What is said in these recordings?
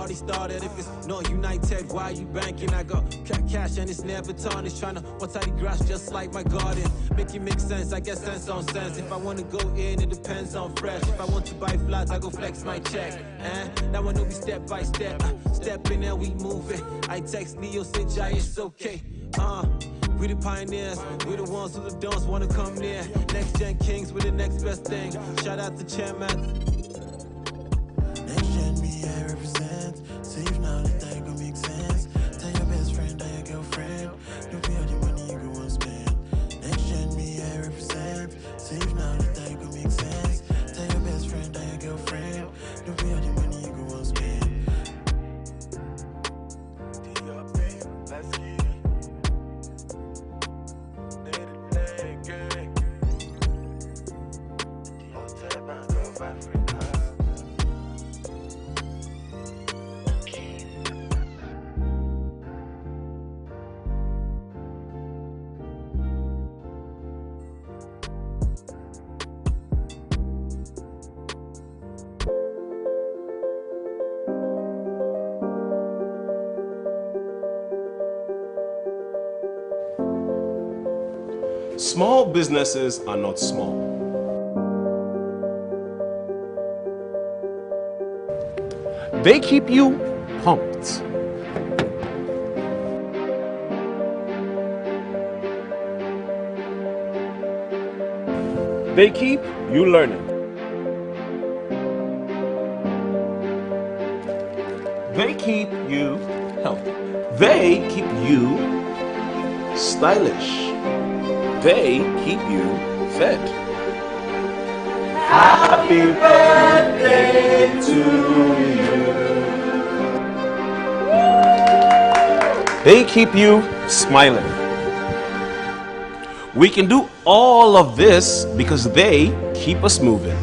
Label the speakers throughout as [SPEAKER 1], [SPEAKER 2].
[SPEAKER 1] party started. If it's not united, why you banking? I got cash and it's never tarnished. Tryna water the grass just like my garden. Make it make sense, I get sense on sense. If I wanna go in, it depends on fresh. If I want to buy flats, I go flex my check. That one will be step by step. Step in and we move it. I text Leo, say Jai, it's okay. We the pioneers, we the ones who the dons wanna come near. Next gen kings, we the next best thing. Shout out to chairman.
[SPEAKER 2] Next gen me, I represent. Save now, that that gon' make sense. Tell your best friend, tell your girlfriend. Don't pay all the money you go and spend. Next gen me, I represent. Save now, that that gon' make sense. Tell your best friend, tell your girlfriend. Don't pay all the money you go and spend. Let's get it.
[SPEAKER 3] Small businesses are not small. They keep you pumped. They keep you learning. They keep you healthy. They keep you stylish. They keep you fed. Happy birthday to you. They keep you smiling. We can do all of this because they keep us moving.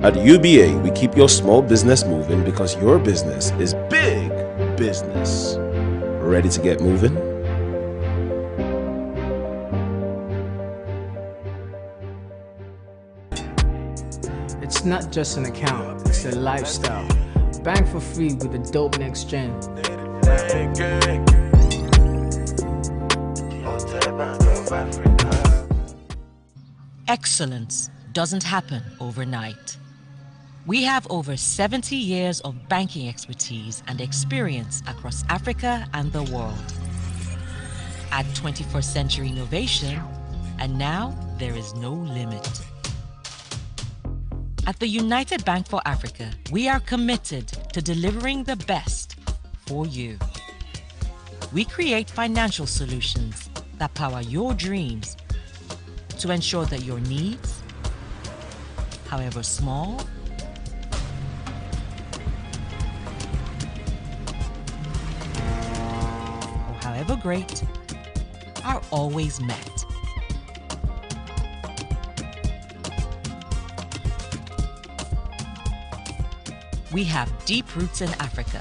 [SPEAKER 3] At UBA, we keep your small business moving because your business is big business. Ready to get moving?
[SPEAKER 4] It's not just an account, it's a lifestyle. Bank for free with the dope next gen.
[SPEAKER 5] Excellence doesn't happen overnight. We have over 70 years of banking expertise and experience across Africa and the world. Add 21st century innovation, and now there is no limit. At the United Bank for Africa, we are committed to delivering the best for you. We create financial solutions that power your dreams to ensure that your needs, however small, or however great, are always met. We have deep roots in Africa.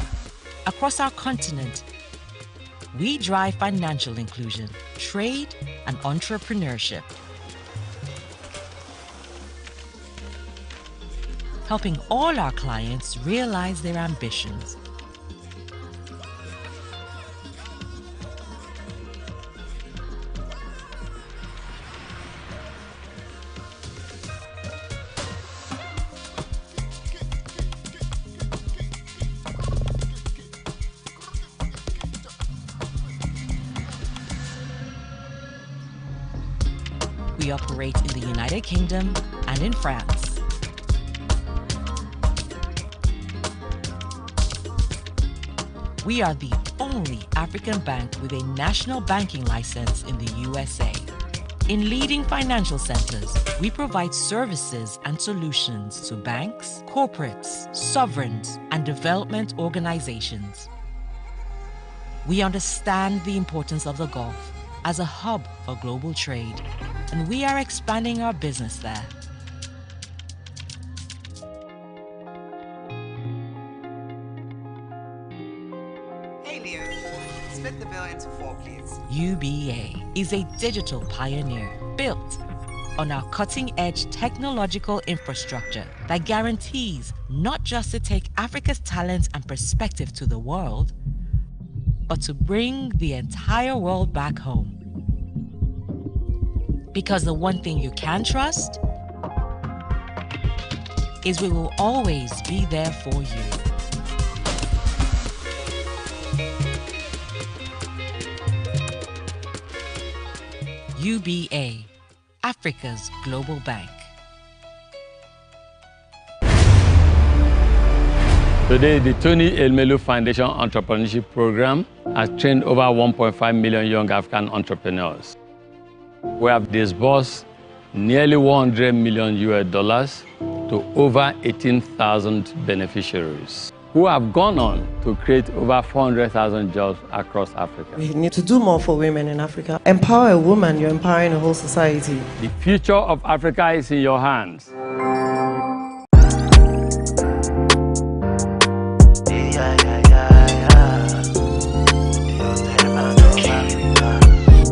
[SPEAKER 5] Across our continent, we drive financial inclusion, trade, and entrepreneurship, helping all our clients realize their ambitions. We operate in the United Kingdom and in France. We are the only African bank with a national banking license in the USA. In leading financial centers, we provide services and solutions to banks, corporates, sovereigns, and development organizations. We understand the importance of the Gulf as a hub for global trade, and we are expanding our business there.
[SPEAKER 6] Hey Leo, split the bill into 4 please.
[SPEAKER 5] UBA is a digital pioneer built on our cutting-edge technological infrastructure that guarantees not just to take Africa's talents and perspective to the world, but to bring the entire world back home. Because the one thing you can trust is we will always be there for you. UBA, Africa's global bank.
[SPEAKER 7] Today, the Tony Elmelu Foundation Entrepreneurship Program has trained over 1.5 million young African entrepreneurs. We have disbursed nearly $100 million to over 18,000 beneficiaries who have gone on to create over 400,000 jobs across Africa.
[SPEAKER 8] We need to do more for women in Africa. Empower a woman, you're empowering a whole society.
[SPEAKER 7] The future of Africa is in your hands.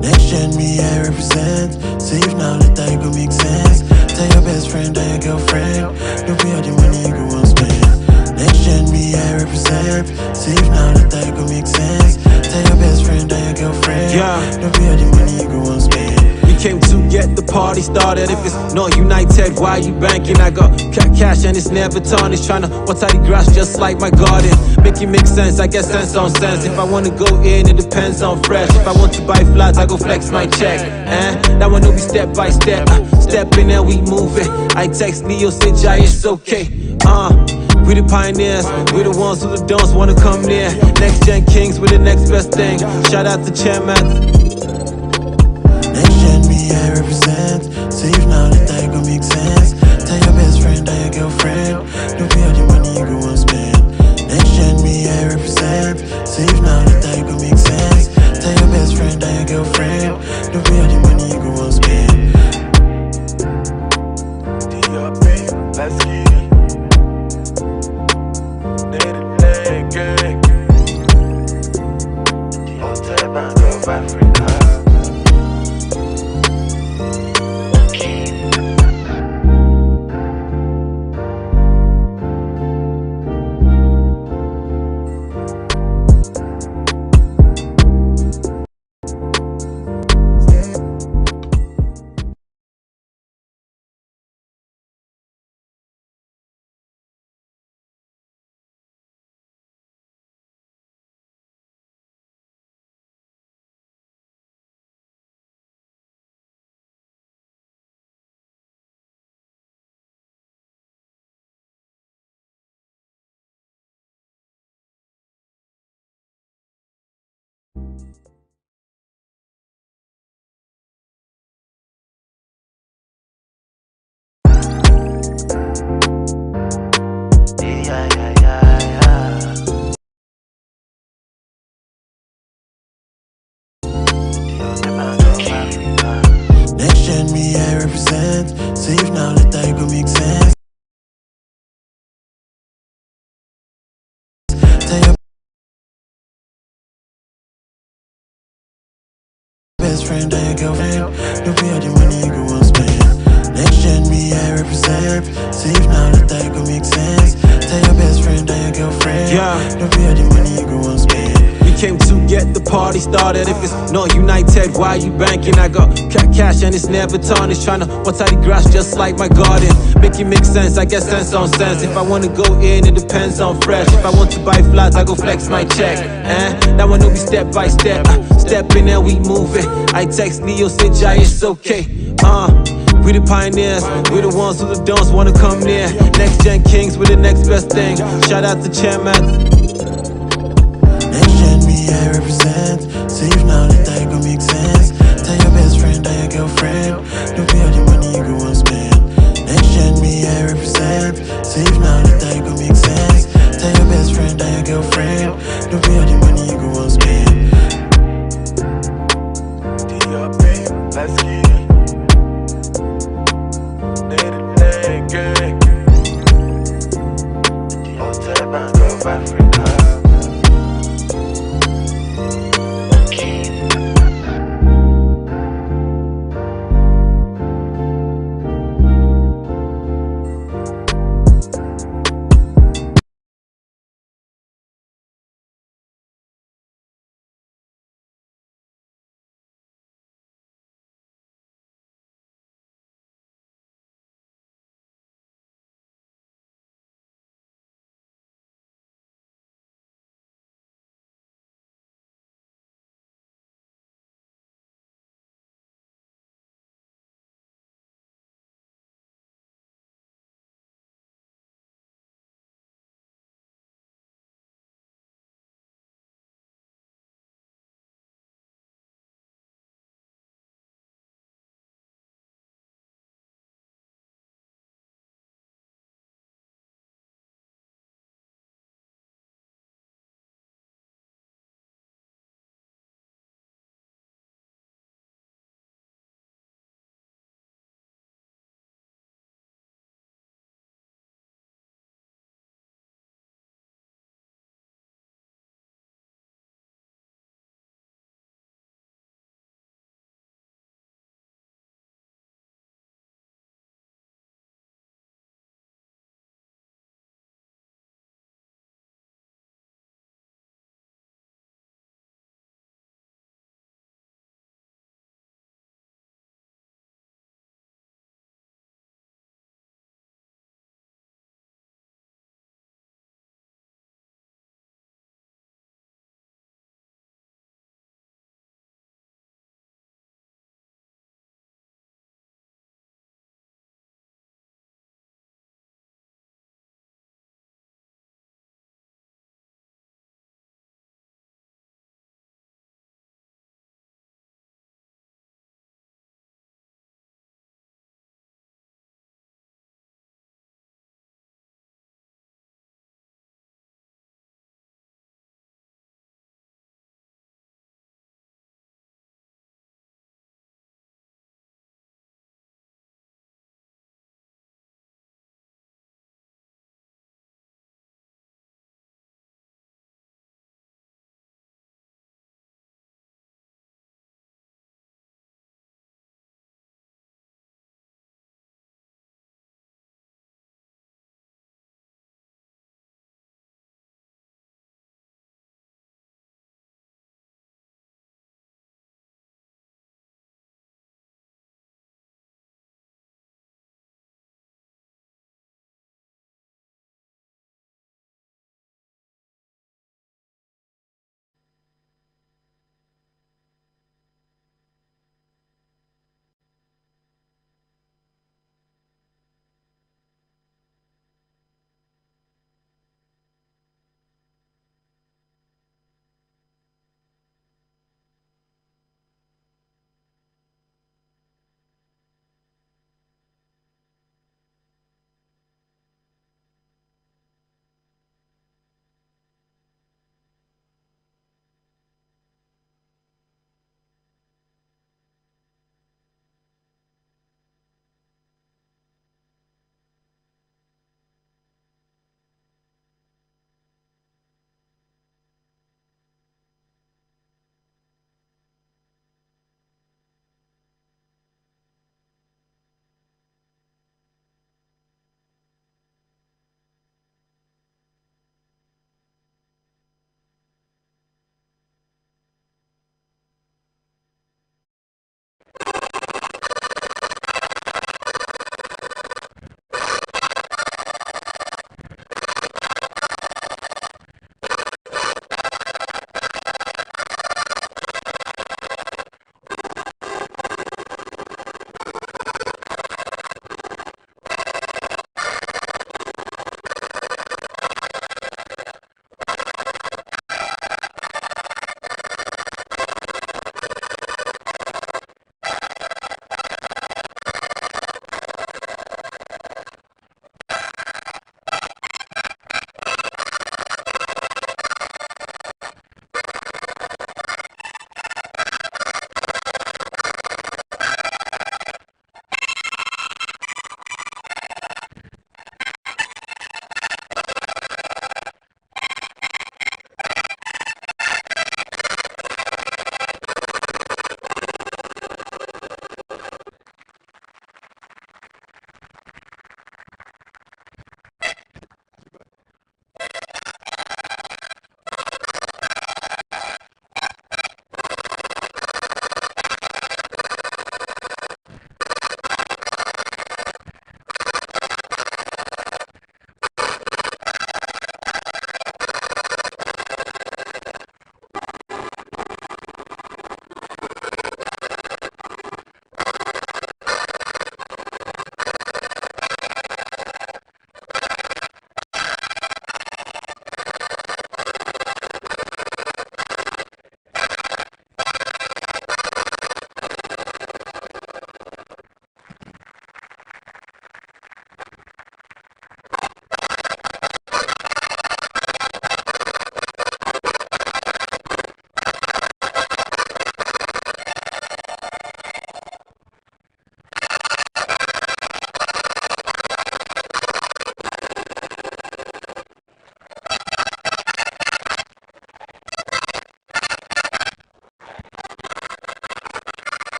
[SPEAKER 2] Next gen me, I represent. Save now, let that go make sense. Tell your best friend, tell your girlfriend. Don't pay all the money you go and spend. Next gen me, I represent. Save now, let that go make sense. Tell your best friend, tell your girlfriend. Don't pay all the money you go and spend.
[SPEAKER 1] We came to get the party started. If it's not united, why you banking? I got cash and it's never tarnished. Tryna water the grass just like my garden. Make it make sense, I guess sense on sense. If I wanna go in, it depends on fresh. If I want to buy flats, I go flex my check. That one will be step by step. Step in and we move it. I text Leo, say Jai, it's okay. We the pioneers, we the ones who the don'ts wanna come near. Next gen kings, we the next best thing. Shout out to chairman.
[SPEAKER 2] Next gen me, I represent. Save now, let that go make sense. Tell your best friend, tell your girlfriend. Don't pay all the money you go and spend. Next gen me, I represent. Save now, let that go make sense. Tell your best friend, tell your girlfriend. Don't pay all the money you go and spend. Let's get it. Africa. Next gen me, I represent. Save now, let that go make sense. Tell your best friend, tell your girlfriend. Don't pay all the money you go and spend. Next gen me, I represent. Save now, let that go make sense. Tell your best friend, tell your girlfriend. Don't pay all the money you go and spend.
[SPEAKER 1] Came to get the party started. If it's not united, why you banking? I got cash and it's never tarnished. Tryna water the grass just like my garden. Make it make sense, I guess sense on sense. If I wanna go in, it depends on fresh. If I want to buy flats, I go flex my check. That one will be step by step. Step in and we move it. I text Leo, say Jai, it's okay. We the pioneers, we the ones who the don'ts wanna come near. Next gen kings, we the next best thing. Shout out to chairman.
[SPEAKER 2] I represent. Save now, let that go make sense. Tell your best friend, tell your girlfriend. Don't pay all the money you go and spend. Next gen me, I represent. Save now, let that go make sense. Tell your best friend, tell your girlfriend. Don't pay all the money you go and spend. Let's get it. Africa.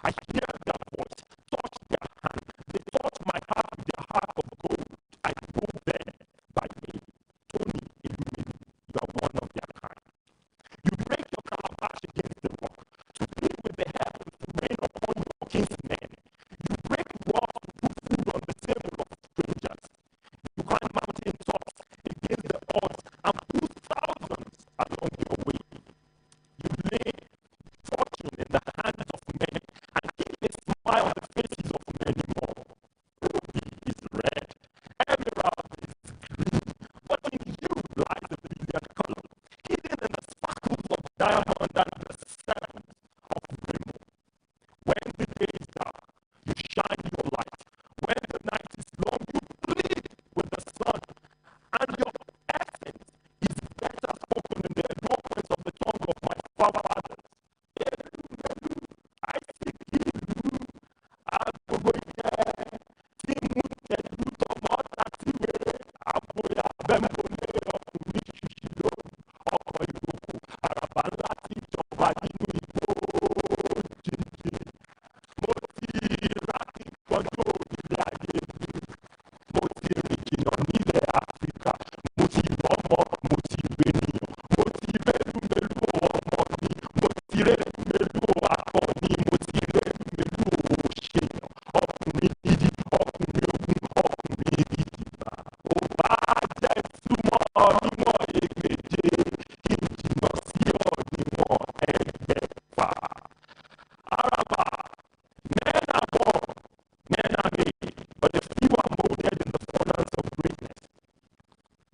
[SPEAKER 9] I hear their voice, touch their hand. They touch my heart with their heart of gold. I go there by name. Tony, Ilumini, you are one of their kind. You break your calabash against the rock to plead with the heavens to rain upon your kinsmen. You break walls to put food on the table of strangers. You climb mountain tops against the odds and push thousands along your way. You lay fortune in the hands of men and keep a smile on the faces of many more. Ruby is red, emerald is green, but in you lies the brilliant color, hidden in the sparkles of diamond and the serpent of rainbow. When the day is dark, you shine your light. When the night is long, you bleed with the sun. And your essence is better spoken in the eloquence of the tongue of my forefathers. I speak Ilu, Agogoye, Timu, Tomota, Time, Aboya, Bembole, Ọkùnrin Ṣùṣìlò, Ọkọ̀ Ìrókò, Àràbà ńlá tí ìjọba nínú igbó jìnjìn. Mo ti rákì kọjú ilé ayé mi. Mo ti rìn jìnnà nílẹ̀ Áfíríkà. Mo ti rọ́mọ, mo ti rènìyàn. Mo ti rẹ́lúmẹ́lú ọmọ mi. Mo ti rẹ́lúmẹ́lú akọni. Mo ti rẹ́lúmẹ́lú òṣèyàn. Ọkùnrin gidi, ọkùnrin ogun, ọkùnrin gidigba. Ó bá jẹ́ súnmọ́ níwọ̀n ègbèje. Kí n jìnnà sí ọ níwọ̀n ẹgbẹ̀fà. Araba, men are born, men are made, but the few are molded in the furnace of greatness.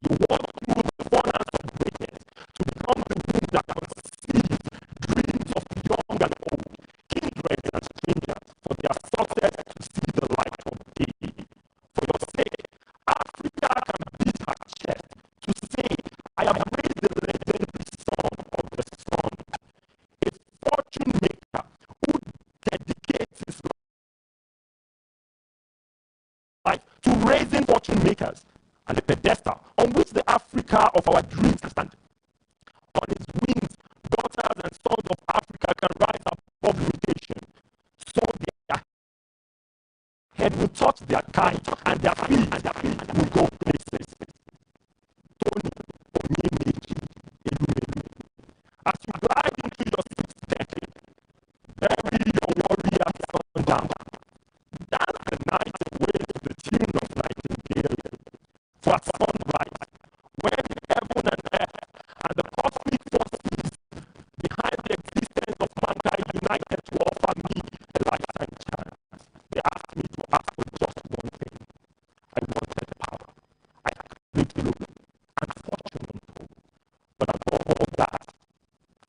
[SPEAKER 9] You walk through the furnace of greatness to become the womb that conceives dreams of young and old, kindred and strangers, for their success to see the light of day. For your sake, Africa can beat her chest to say, I have raised the legendary son of the sun, a fortune maker who dedicates his life to raising fortune makers and the pedestal on which the Africa of our dreams stand. On its wings, daughters and sons of Africa can rise above limitation, so their head will touch their kite and their feet will go places. Tony, Onyemeji, Elumelu. As you glide into your sixth decade, bury your warrior sundown. Dance the night away to the tune of Nightingale. For at sunrise, when heaven and earth and the cosmic forces behind the existence of mankind united to offer me a lifetime chance, they asked me to ask for just one thing. I wanted power. I craved glory and fortune untold. But above all that,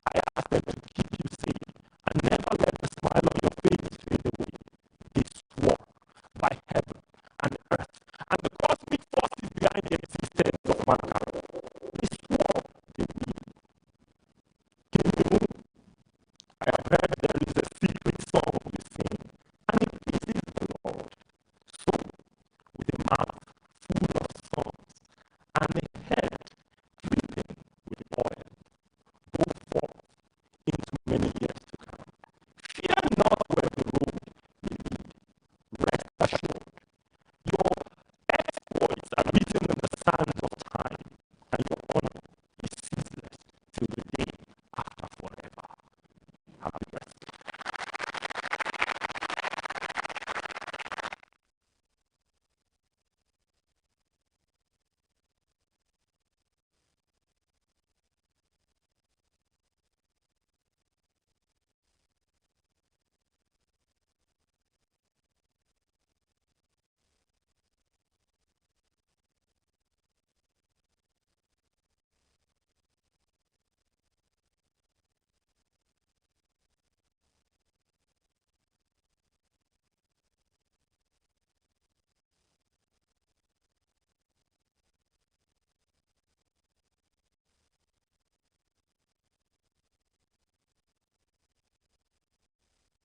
[SPEAKER 9] I asked them to keep you safe and never let the smile on your face fade away. They swore by heaven and earth and the cosmic forces behind the existence of mankind. They swore they would. I have heard there is a secret song you sing, and it pleases the Lord. So, with a mouth full of songs and a head dripping with oil, go forth into many years to come. Fear not where the road may lead. Rest assured, your exploits are written in the sands of time, and your honor is ceaseless till the day after forever. Happy birthday.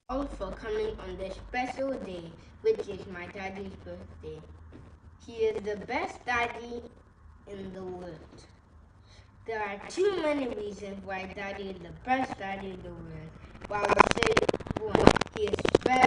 [SPEAKER 10] all for coming on this special day, which is my daddy's birthday. He is the best daddy in the world. There are too many reasons why daddy is the best daddy in the world, but I would say one, he is very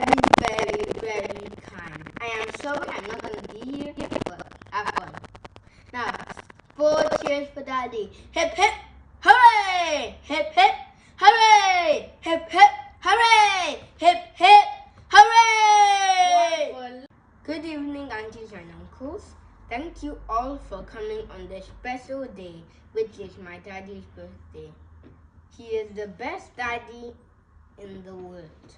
[SPEAKER 10] cheers for Daddy. Hip hip, hooray! Hip hip, hooray! Hip hip, hooray! Hip hip, hooray! Good evening, aunties and uncles. Thank you all for coming on this special day, which is my daddy's birthday. He is the best daddy in the world.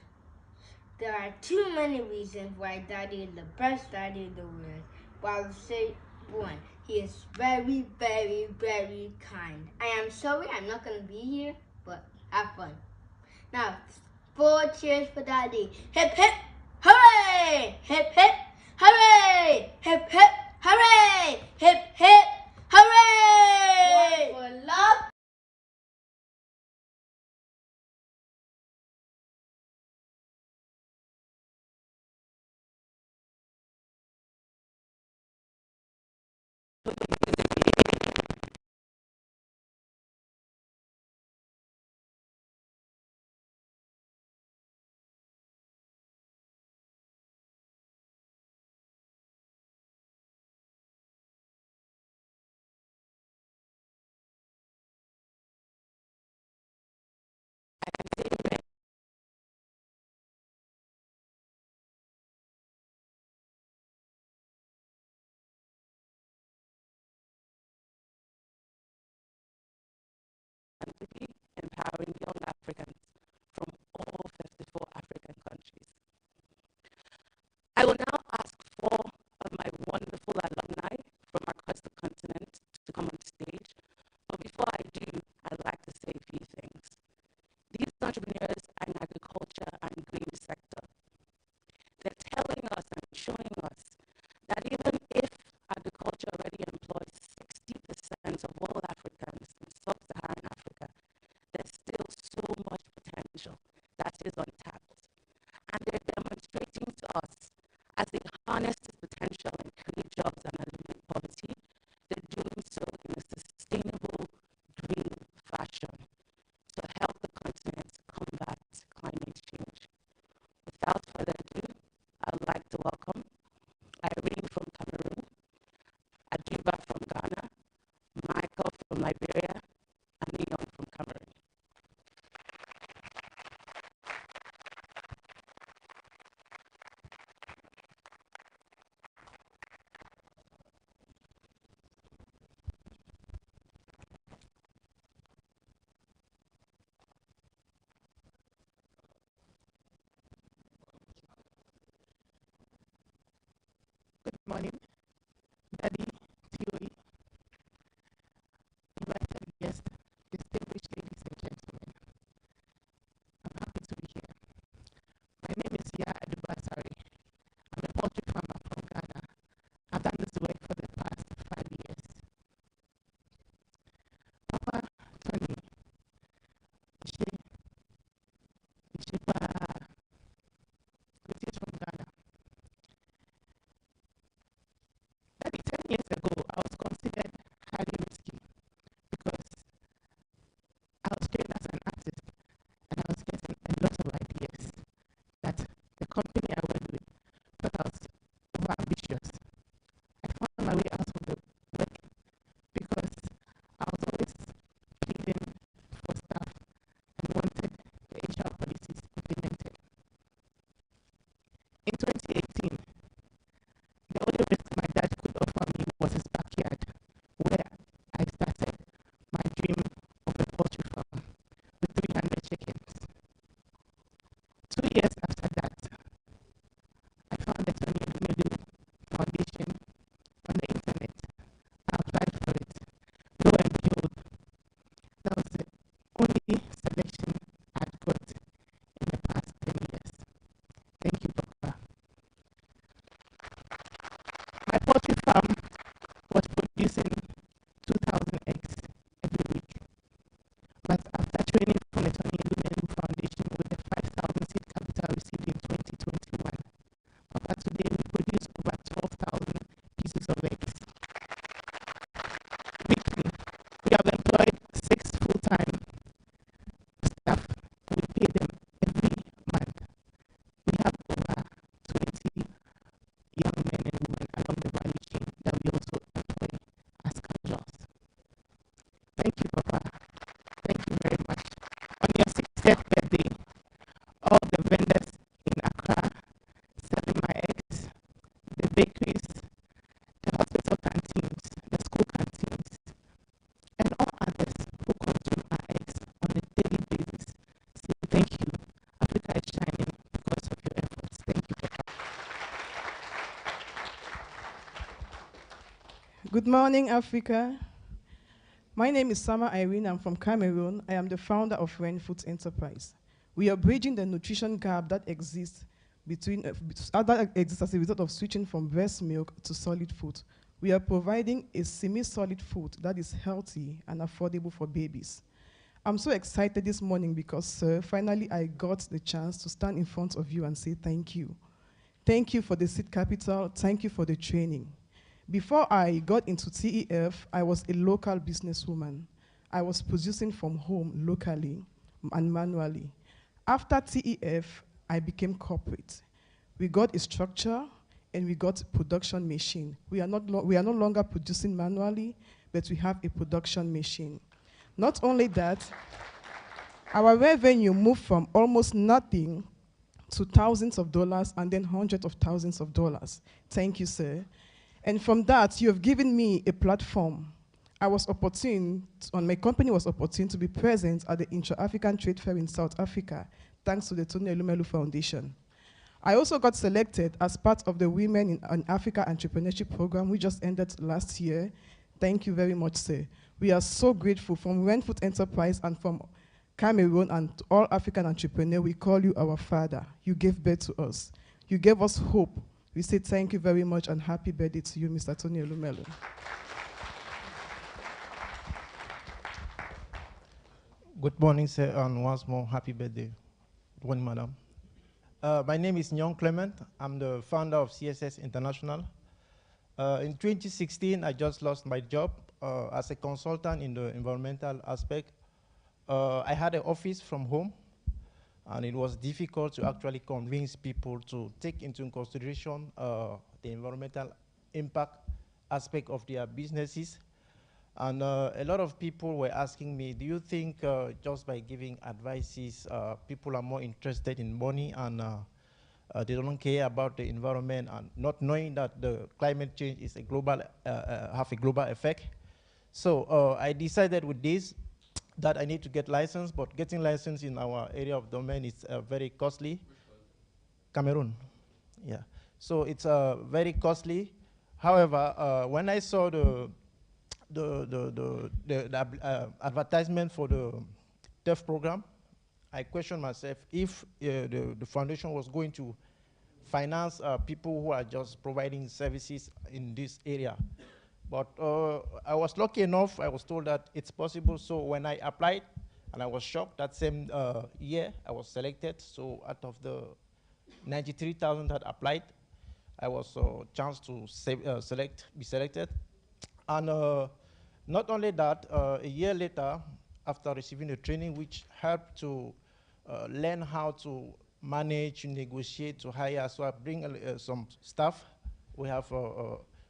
[SPEAKER 10] There are too many reasons why Daddy is the best daddy in the world. But I'll say one. He is very, very, very kind. I am sorry I'm not going to be here, but have fun. Now, 4 cheers for Daddy. Hip hip, hooray! Hip hip, hooray! Hip hip, hooray! Hip hip, hooray! One for love.
[SPEAKER 11] Empowering young Africans from all 54 African countries. I will now ask 4 of my wonderful alumni from across the continent to come on stage. But before I do, I'd like to say a few things. These entrepreneurs are in agriculture and green sector. They're telling us and showing us that even if agriculture already employs 60% of all Africans in sub-Saharan Africa, there's still so much potential that is untapped. And they're demonstrating to us, as they harness this potential and create jobs and alleviate poverty, they're doing so in a sustainable, green fashion to help the continent combat climate change. Without further ado, I would like to welcome Irene from Cameroon, Ajuba from Ghana, Michael from Liberia, and Leon from Cameroon.
[SPEAKER 12] Good morning, Daddy, Theory, invited guests, distinguished ladies and gentlemen. I'm happy to be here. My name is Ya Adubasari. I'm a poultry farmer from Ghana. I've done this work for the past 5 years. Papa Tony, which is from Ghana. Daddy, 10 years ago, I was considered highly risky because I was trained as an artist and I was getting a lot of ideas that the company I worked with thought I was over ambitious. I found my way out of the work because I was always pleading for staff and wanted the HR policies implemented. In 2018, the only risk my dad could offer me was his backyard, where I started my dream of a poultry farm with 300 chickens. 2 years after that, I found the Tony Edumelu Foundation on the internet. I applied for it. Lo and behold, that was the only selection I'd got in the past 10 years. Thank you, Papa.
[SPEAKER 13] Good morning, Africa. My name is Sama Irene. I'm from Cameroon. I am the founder of Ren Foods Enterprise. We are bridging the nutrition gap that exists that exists as a result of switching from breast milk to solid food. We are providing a semi-solid food that is healthy and affordable for babies. I'm so excited this morning because, sir, finally I got the chance to stand in front of you and say thank you. Thank you for the seed capital. Thank you for the training. Before I got into TEF, I was a local businesswoman. I was producing from home locally and manually. After TEF, I became corporate. We got a structure and we got a production machine. We are no longer producing manually, but we have a production machine. Not only that, our revenue moved from almost nothing to thousands of dollars and then hundreds of thousands of dollars. Thank you, sir. And from that, you have given me a platform. My company was opportune to be present at the Intra-African Trade Fair in South Africa, thanks to the Tony Elumelu Foundation. I also got selected as part of the Women in Africa Entrepreneurship program, we just ended last year. Thank you very much, sir. We are so grateful from Ren Food Enterprise and from Cameroon and to all African entrepreneurs. We call you our father. You gave birth to us. You gave us hope. We say thank you very much and happy birthday to you, Mr. Tony Elumelu.
[SPEAKER 14] Good morning, sir, and once more, happy birthday. Good morning, madam. My name is Nyong Clement. I'm the founder of CSS International. In 2016, I just lost my job as a consultant in the environmental aspect. I had an office from home, and it was difficult to actually convince people to take into consideration the environmental impact aspect of their businesses. And a lot of people were asking me, do you think just by giving advices, people are more interested in money and they don't care about the environment, and not knowing that the climate change is a global, have a global effect? So I decided with this that I need to get license, but getting license in our area of domain is very costly. Cameroon, yeah. So it's very costly. However, when I saw the advertisement for the TEF program, I questioned myself if the foundation was going to finance people who are just providing services in this area. But I was lucky enough, I was told that it's possible. So when I applied, and I was shocked, that same year I was selected. So out of the 93,000 that applied, I was chance to be selected. And not only that, a year later, after receiving the training, which helped to learn how to manage, to negotiate, to hire. So I bring some staff. We have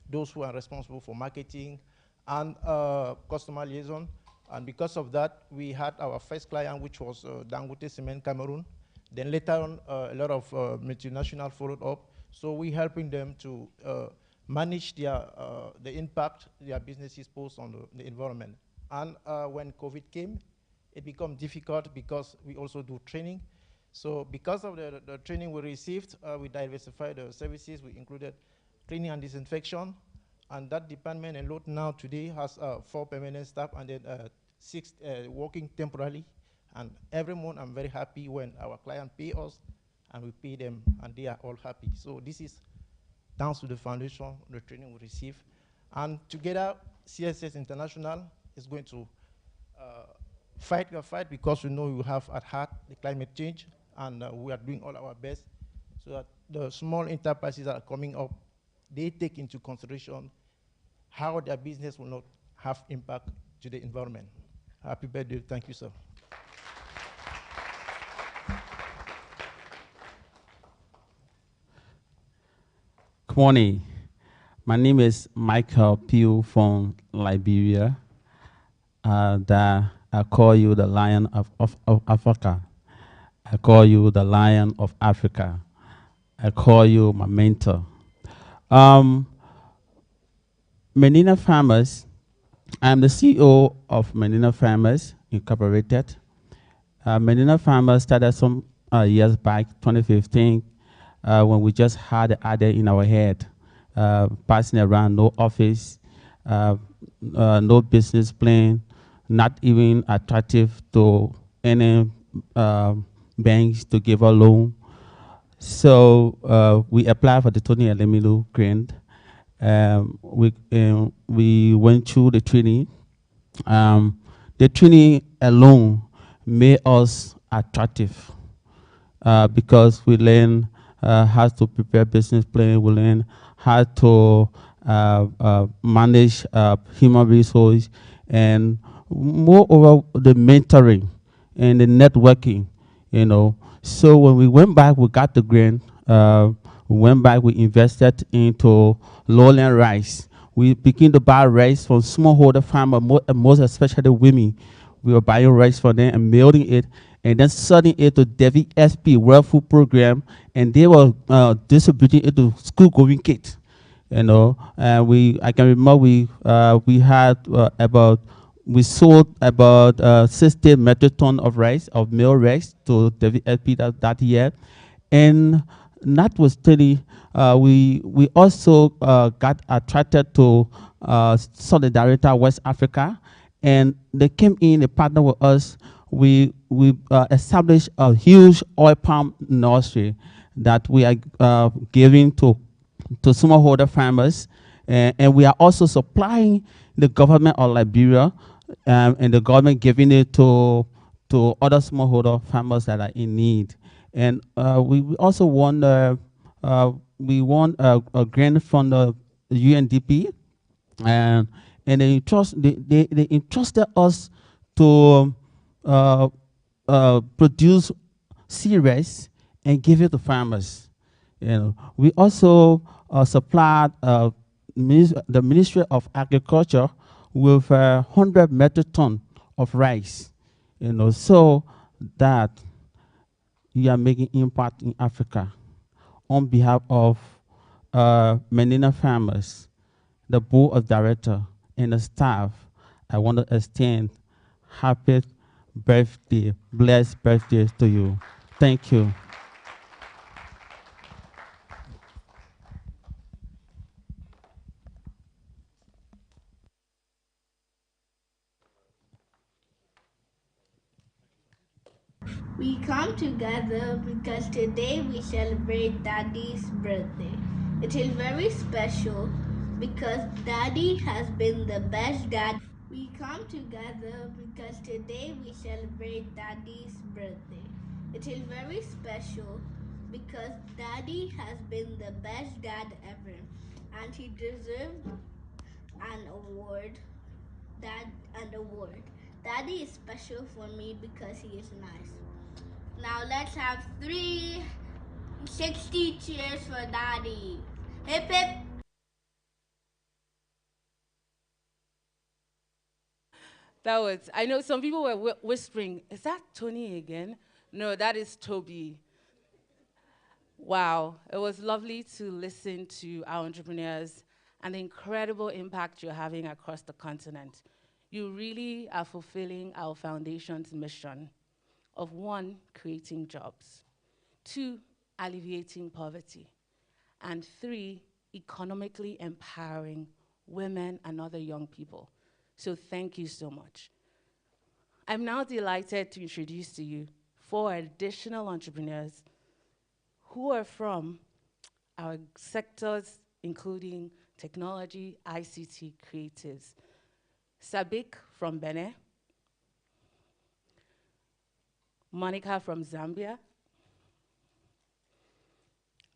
[SPEAKER 14] those who are responsible for marketing and customer liaison. And because of that, we had our first client, which was Dangote Cement Cameroon. Then later on, a lot of multinational followed up. So we're helping them to manage their, the impact their businesses pose on the environment. And when COVID came, it became difficult because we also do training. So because of the training we received, we diversified the services. We included cleaning and disinfection. And that department alone now today has 4 permanent staff and then 6 working temporarily. And every month I'm very happy when our client pay us and we pay them and they are all happy. So this is thanks to the foundation, the training we receive. And together, CSS International is going to fight the fight because we know we have at heart the climate change, and we are doing all our best so that the small enterprises that are coming up, they take into consideration how their business will not have impact to the environment. Happy birthday. Thank you, sir.
[SPEAKER 15] Good morning. My name is Michael Pugh from Liberia. I call you the Lion of Africa. I call you the Lion of Africa. I call you my mentor. Menina Farmers, I'm the CEO of Menina Farmers Incorporated. Menina Farmers started some years back, 2015, when we just had the idea in our head, passing around, no office, uh, no business plan, not even attractive to any banks to give a loan. So we applied for the Tony Elemilu grant. We went through the training. The training alone made us attractive because we learn how to prepare business plan, we learn how to manage human resource, and moreover the mentoring and the networking, you know. So when we went back, we got the grant. We went back, we invested into lowland rice. We began to buy rice from smallholder farmers, most especially women. We were buying rice for them and milling it, and then selling it to WFP, World Food Program, and they were distributing it to school-going kids. You know, I can remember we had we sold about 60 metric ton of rice, of meal rice to WFP that year, and notwithstanding, we also got attracted to Solidarity West Africa, and they came in, they partnered with us. We established a huge oil palm nursery that we are giving to smallholder farmers, and we are also supplying the government of Liberia, and the government giving it to other smallholder farmers that are in need. And we also won a grant from the UNDP, and they entrusted us to produce cereals and give it to farmers. You know, we also supplied the Ministry of Agriculture with 100 metric ton of rice. You know, so that you are making impact in Africa. On behalf of Menina farmers, the board of director, and the staff, I want to extend happy birthday, blessed birthday to you. Thank you.
[SPEAKER 10] We come together because today we celebrate Daddy's birthday. It is very special because Daddy has been the best dad. We come together because today we celebrate Daddy's birthday. It is very special because Daddy has been the best dad ever, and he deserves an award. Dad an award. Daddy is special for me because he is nice. Now let's have 360 cheers for Daddy. Hip hip.
[SPEAKER 11] That was, I know some people were whispering, is that Tony again? No, that is Toby. Wow, it was lovely to listen to our entrepreneurs and the incredible impact you're having across the continent. You really are fulfilling our foundation's mission of 1, creating jobs, 2, alleviating poverty, and 3, economically empowering women and other young people. So thank you so much. I'm now delighted to introduce to you 4 additional entrepreneurs who are from our sectors, including technology, ICT, creatives. Sabik from Benin, Monica from Zambia,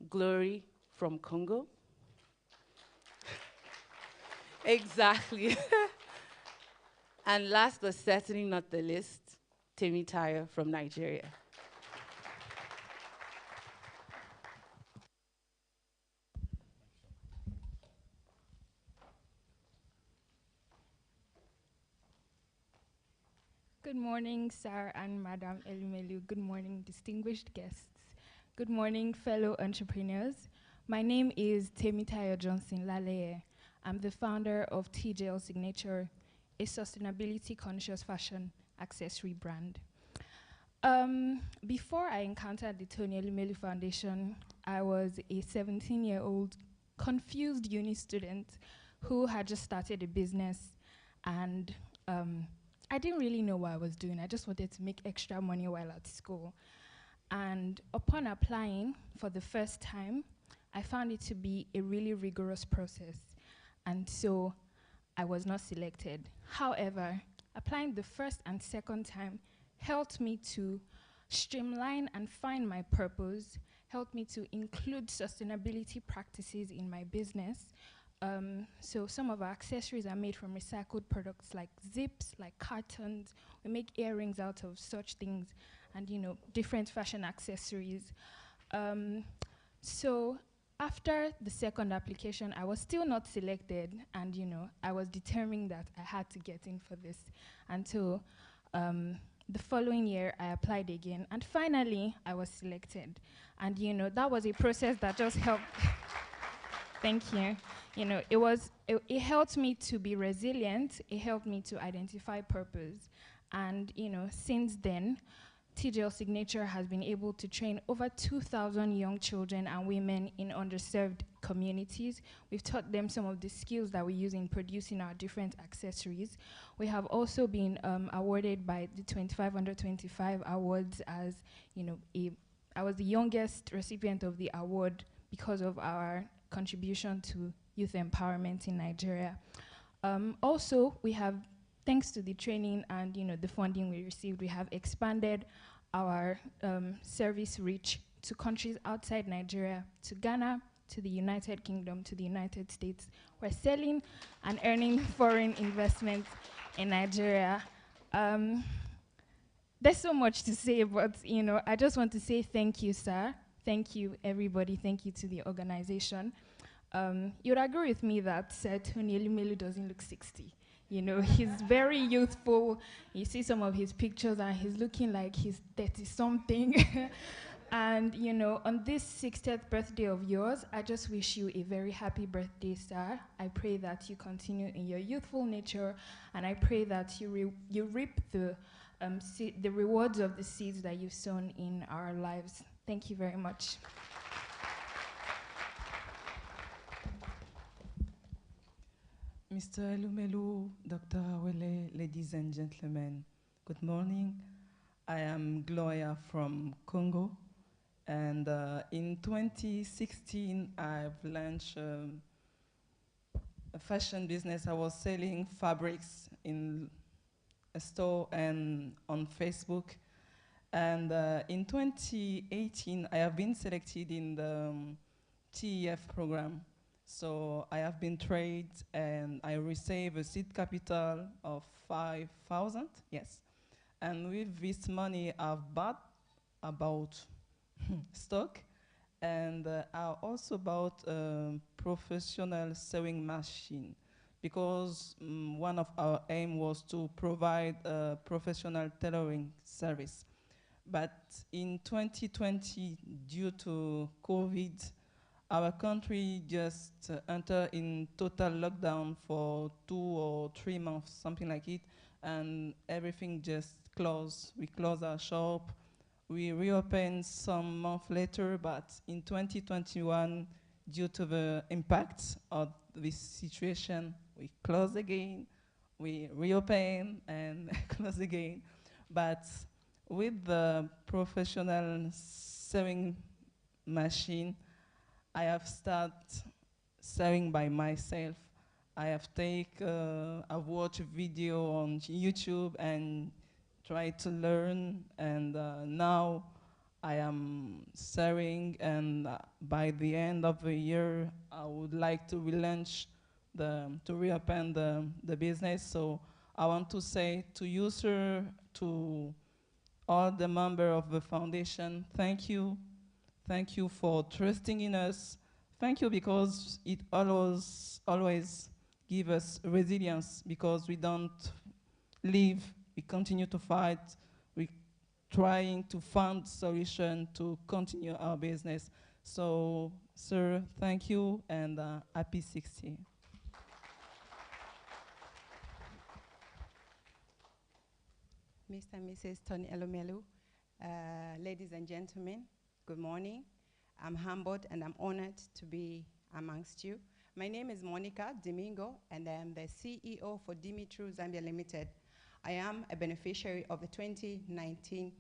[SPEAKER 11] Glory from Congo. Exactly. And last but certainly not the least, Temitayo from Nigeria.
[SPEAKER 16] Good morning, Sir and Madam Elumelu. Good morning, distinguished guests. Good morning, fellow entrepreneurs. My name is Temitayo Johnson Laleye. I'm the founder of TJL Signature, a sustainability-conscious fashion accessory brand. Before I encountered the Tony Elumelu Foundation, I was a 17-year-old confused uni student who had just started a business, and I didn't really know what I was doing. I just wanted to make extra money while at school. And upon applying for the first time, I found it to be a really rigorous process. And so I was not selected. However, applying the first and second time helped me to streamline and find my purpose, helped me to include sustainability practices in my business. So some of our accessories are made from recycled products like zips, like cartons. We make earrings out of such things, and different fashion accessories. So after the second application, I was still not selected, and I was determined that I had to get in for this. And so the following year, I applied again, and finally, I was selected. And that was a process that just helped. Thank you. It helped me to be resilient. It helped me to identify purpose. And since then, TJL Signature has been able to train over 2,000 young children and women in underserved communities. We've taught them some of the skills that we use in producing our different accessories. We have also been awarded by the 25 Under 25 awards as, I was the youngest recipient of the award because of our contribution to youth empowerment in Nigeria. Also, we have, thanks to the training and the funding we received, we have expanded our service reach to countries outside Nigeria, to Ghana, to the United Kingdom, to the United States. We're selling and earning foreign investments in Nigeria. There's so much to say, but I just want to say thank you, sir. Thank you, everybody. Thank you to the organization. You'd agree with me that Sir Tony Elumelu doesn't look 60. He's very youthful. You see some of his pictures and he's looking like he's 30-something. And, on this 60th birthday of yours, I just wish you a very happy birthday, sir. I pray that you continue in your youthful nature, and I pray that you reap the rewards of the seeds that you've sown in our lives. Thank you very much.
[SPEAKER 17] Mr. Elumelu, Dr. Awele, ladies and gentlemen, good morning. I am Gloria from Congo, and in 2016, I've launched a fashion business. I was selling fabrics in a store and on Facebook. And in 2018, I have been selected in the TEF program. So I have been trained and I received a seed capital of 5,000, yes. And with this money, I've bought about stock, and I also bought a professional sewing machine, because one of our aim was to provide a professional tailoring service. But in 2020, due to COVID, our country just entered in total lockdown for 2 or 3 months, something like it, and everything just closed. We closed our shop. We reopened some months later, but in 2021, due to the impact of this situation, we closed again, we reopened and closed again. But with the professional sewing machine, I have started sewing by myself. I've watched video on YouTube and tried to learn, and now I am sewing, and by the end of the year, I would like to relaunch to reopen the business. So I want to say to you, sir, to all the members of the foundation, thank you. Thank you for trusting in us. Thank you, because it always gives us resilience, because we don't leave, we continue to fight, we're trying to find solution to continue our business. So, sir, thank you, and happy 60.
[SPEAKER 6] Mr. and Mrs. Tony Elumelu, ladies and gentlemen, good morning. I'm humbled and I'm honored to be amongst you. My name is Monica Domingo, and I am the CEO for Dimitru Zambia Limited. I am a beneficiary of the 2019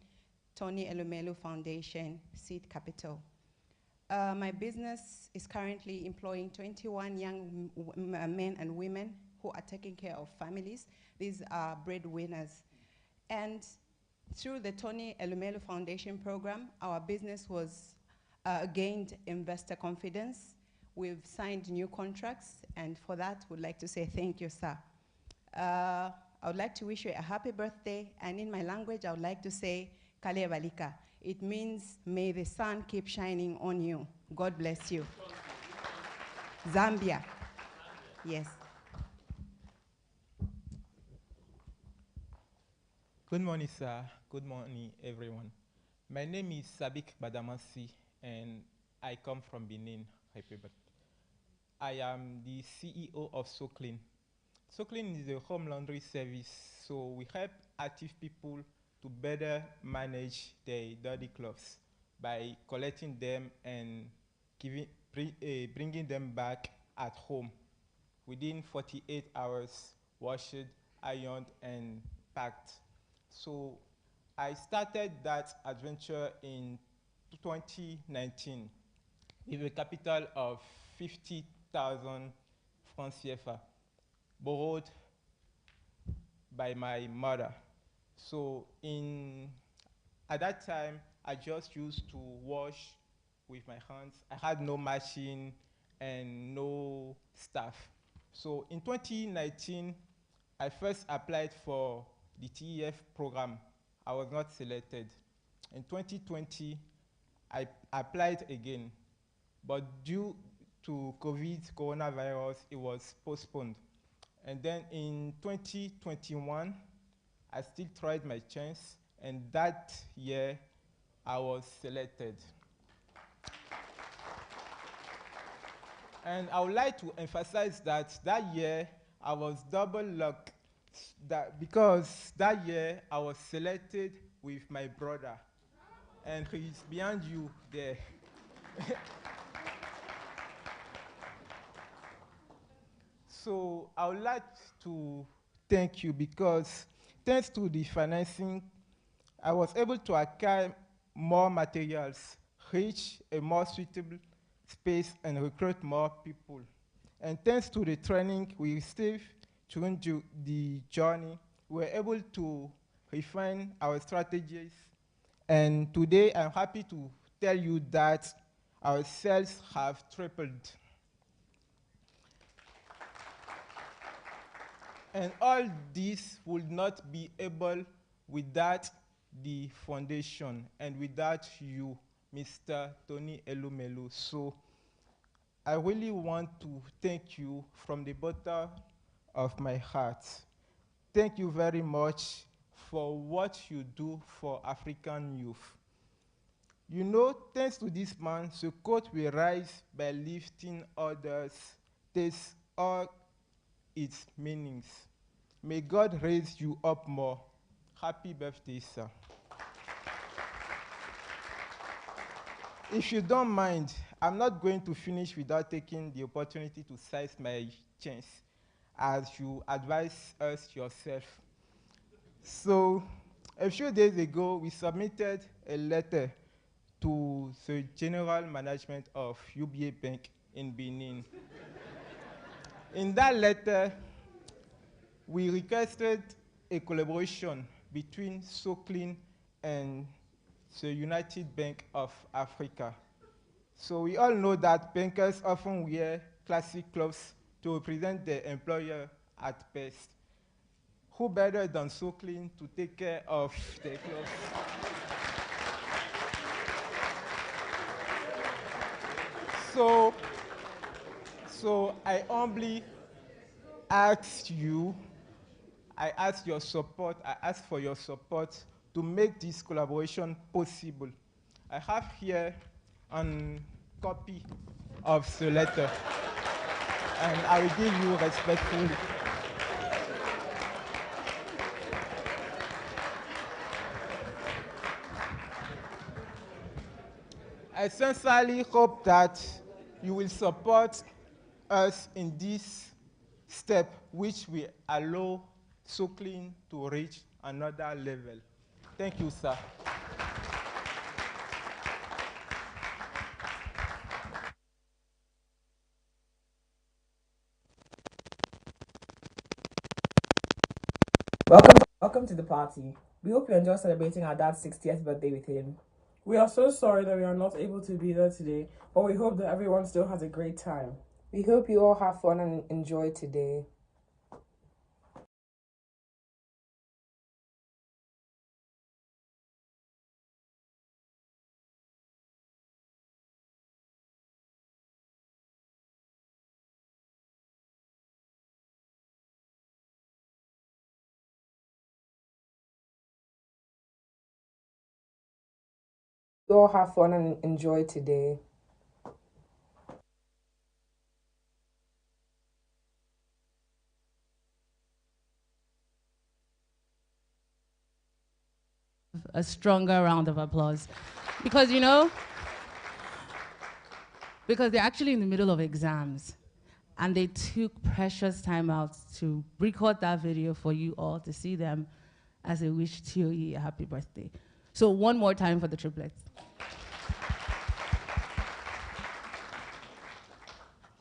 [SPEAKER 6] Tony Elumelu Foundation Seed Capital. My business is currently employing 21 young men and women who are taking care of families. These are breadwinners. And through the Tony Elumelu Foundation program, our business was gained investor confidence. We've signed new contracts, and for that, we'd like to say thank you, sir. I would like to wish you a happy birthday, and in my language, I would like to say, Kale Valika. It means, may the sun keep shining on you. God bless you. Zambia. Yes.
[SPEAKER 18] Good morning, sir. Good morning, everyone. My name is Sabik Badamasi, and I come from Benin, Republic. I am the CEO of SoClean. SoClean is a home laundry service, so we help active people to better manage their dirty clothes by collecting them and bringing them back at home within 48 hours, washed, ironed, and packed. So I started that adventure in 2019 with a capital of 50,000 francs CFA, borrowed by my mother. So at that time, I just used to wash with my hands. I had no machine and no staff. So in 2019, I first applied for the TEF program. I was not selected. In 2020, I applied again, but due to coronavirus, it was postponed. And then in 2021, I still tried my chance, and that year, I was selected. And I would like to emphasize that year, I was double luck, because that year, I was selected with my brother, and he's behind you there. So I would like to thank you, because thanks to the financing, I was able to acquire more materials, reach a more suitable space, and recruit more people. And thanks to the training we received during the journey, we were able to refine our strategies. And today, I'm happy to tell you that our sales have tripled. And all this would not be able without the foundation and without you, Mr. Tony Elumelu. So I really want to thank you from the bottom of my heart. Thank you very much for what you do for African youth. You know, thanks to this man, Sokot will rise by lifting others. Takes all its meanings. May God raise you up more. Happy birthday, sir. If you don't mind, I'm not going to finish without taking the opportunity to seize my chance, as you advise us yourself. So, a few days ago, we submitted a letter to the General Management of UBA Bank in Benin. In that letter, we requested a collaboration between SoClean and the United Bank of Africa. So we all know that bankers often wear classic clothes to represent their employer at best. Who better than SoClean to take care of their clothes? So I humbly ask you, I ask for your support to make this collaboration possible. I have here a copy of the letter, and I will give you respectfully. I sincerely hope that you will support us in this step, which will allow Soklin to reach another level. Thank you, sir.
[SPEAKER 19] Welcome to the party. We hope you enjoy celebrating our dad's 60th birthday with him.
[SPEAKER 20] We are so sorry that we are not able to be there today, but we hope that everyone still has a great time.
[SPEAKER 19] We hope you all have fun and enjoy today. You all have fun and enjoy today.
[SPEAKER 11] A stronger round of applause. Because, you know, because they're actually in the middle of exams. And they took precious time out to record that video for you all to see them as a wish to you a happy birthday. So one more time for the triplets.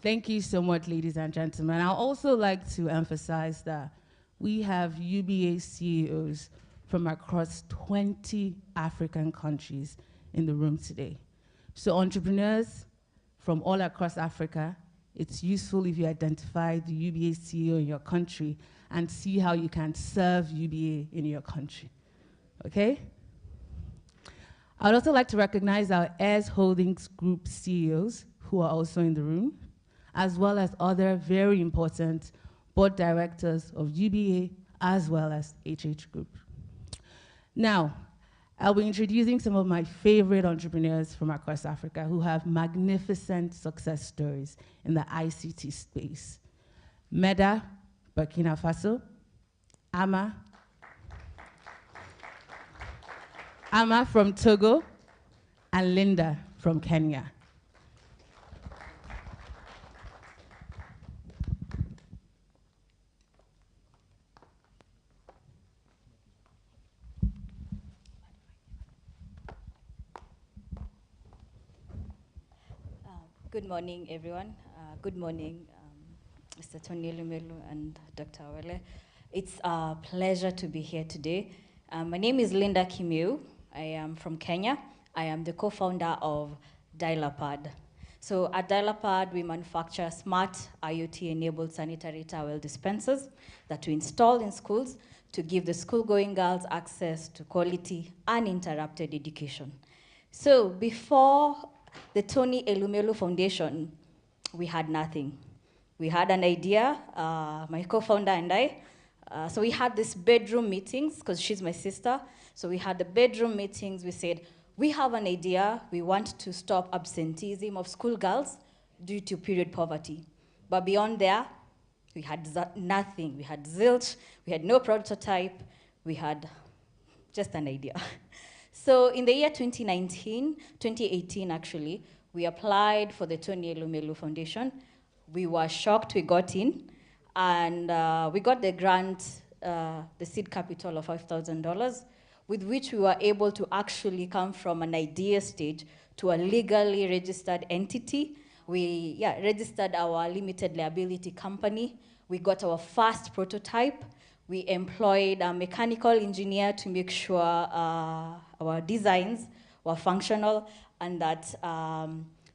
[SPEAKER 11] Thank you so much, ladies and gentlemen. I'd also like to emphasize that we have UBA CEOs from across 20 African countries in the room today. So entrepreneurs from all across Africa, it's useful if you identify the UBA CEO in your country and see how you can serve UBA in your country, okay? I'd also like to recognize our Heirs Holdings Group CEOs who are also in the room, as well as other very important board directors of UBA as well as HH Group. Now, I'll be introducing some of my favorite entrepreneurs from across Africa who have magnificent success stories in the ICT space. Meda, Burkina Faso, Ama from Togo, and Linda from Kenya.
[SPEAKER 21] Good morning, everyone. Good morning, Mr. Tony Lumelu and Dr. Awele. It's a pleasure to be here today. My name is Linda Kimeu. I am from Kenya. I am the co-founder of Dialapad. So at Dialapad, we manufacture smart IoT-enabled sanitary towel dispensers that we install in schools to give the school-going girls access to quality, uninterrupted education. So before the Tony Elumelu Foundation, we had nothing. We had an idea, my co-founder and I. So we had these bedroom meetings, because she's my sister. So we had the bedroom meetings. We said, we have an idea. We want to stop absenteeism of schoolgirls due to period poverty. But beyond there, we had nothing. We had zilch. We had no prototype. We had just an idea. So in the year 2018 actually, we applied for the Tony Elumelu Foundation. We were shocked we got in, and we got the grant, the seed capital of $5,000, with which we were able to actually come from an idea stage to a legally registered entity. We registered our limited liability company. We got our first prototype. We employed a mechanical engineer to make sure our designs were functional and that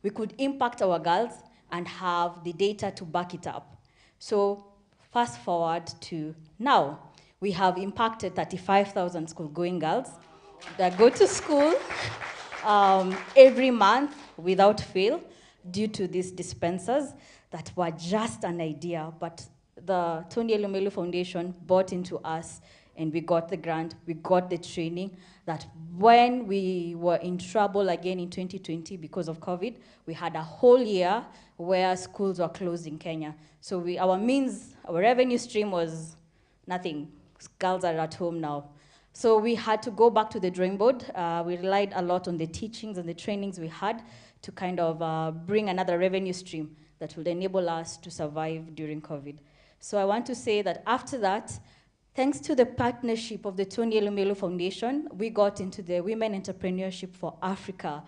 [SPEAKER 21] we could impact our girls and have the data to back it up. So fast forward to now, we have impacted 35,000 school-going girls that go to school every month without fail due to these dispensers that were just an idea, but the Tony Elumelu Foundation bought into us and we got the grant, we got the training, that when we were in trouble again in 2020 because of COVID, we had a whole year where schools were closed in Kenya. So our revenue stream was nothing. Girls are at home now. So we had to go back to the drawing board. We relied a lot on the teachings and the trainings we had to kind of bring another revenue stream that will enable us to survive during COVID. So I want to say that after that, thanks to the partnership of the Tony Elumelu Foundation, we got into the Women Entrepreneurship for Africa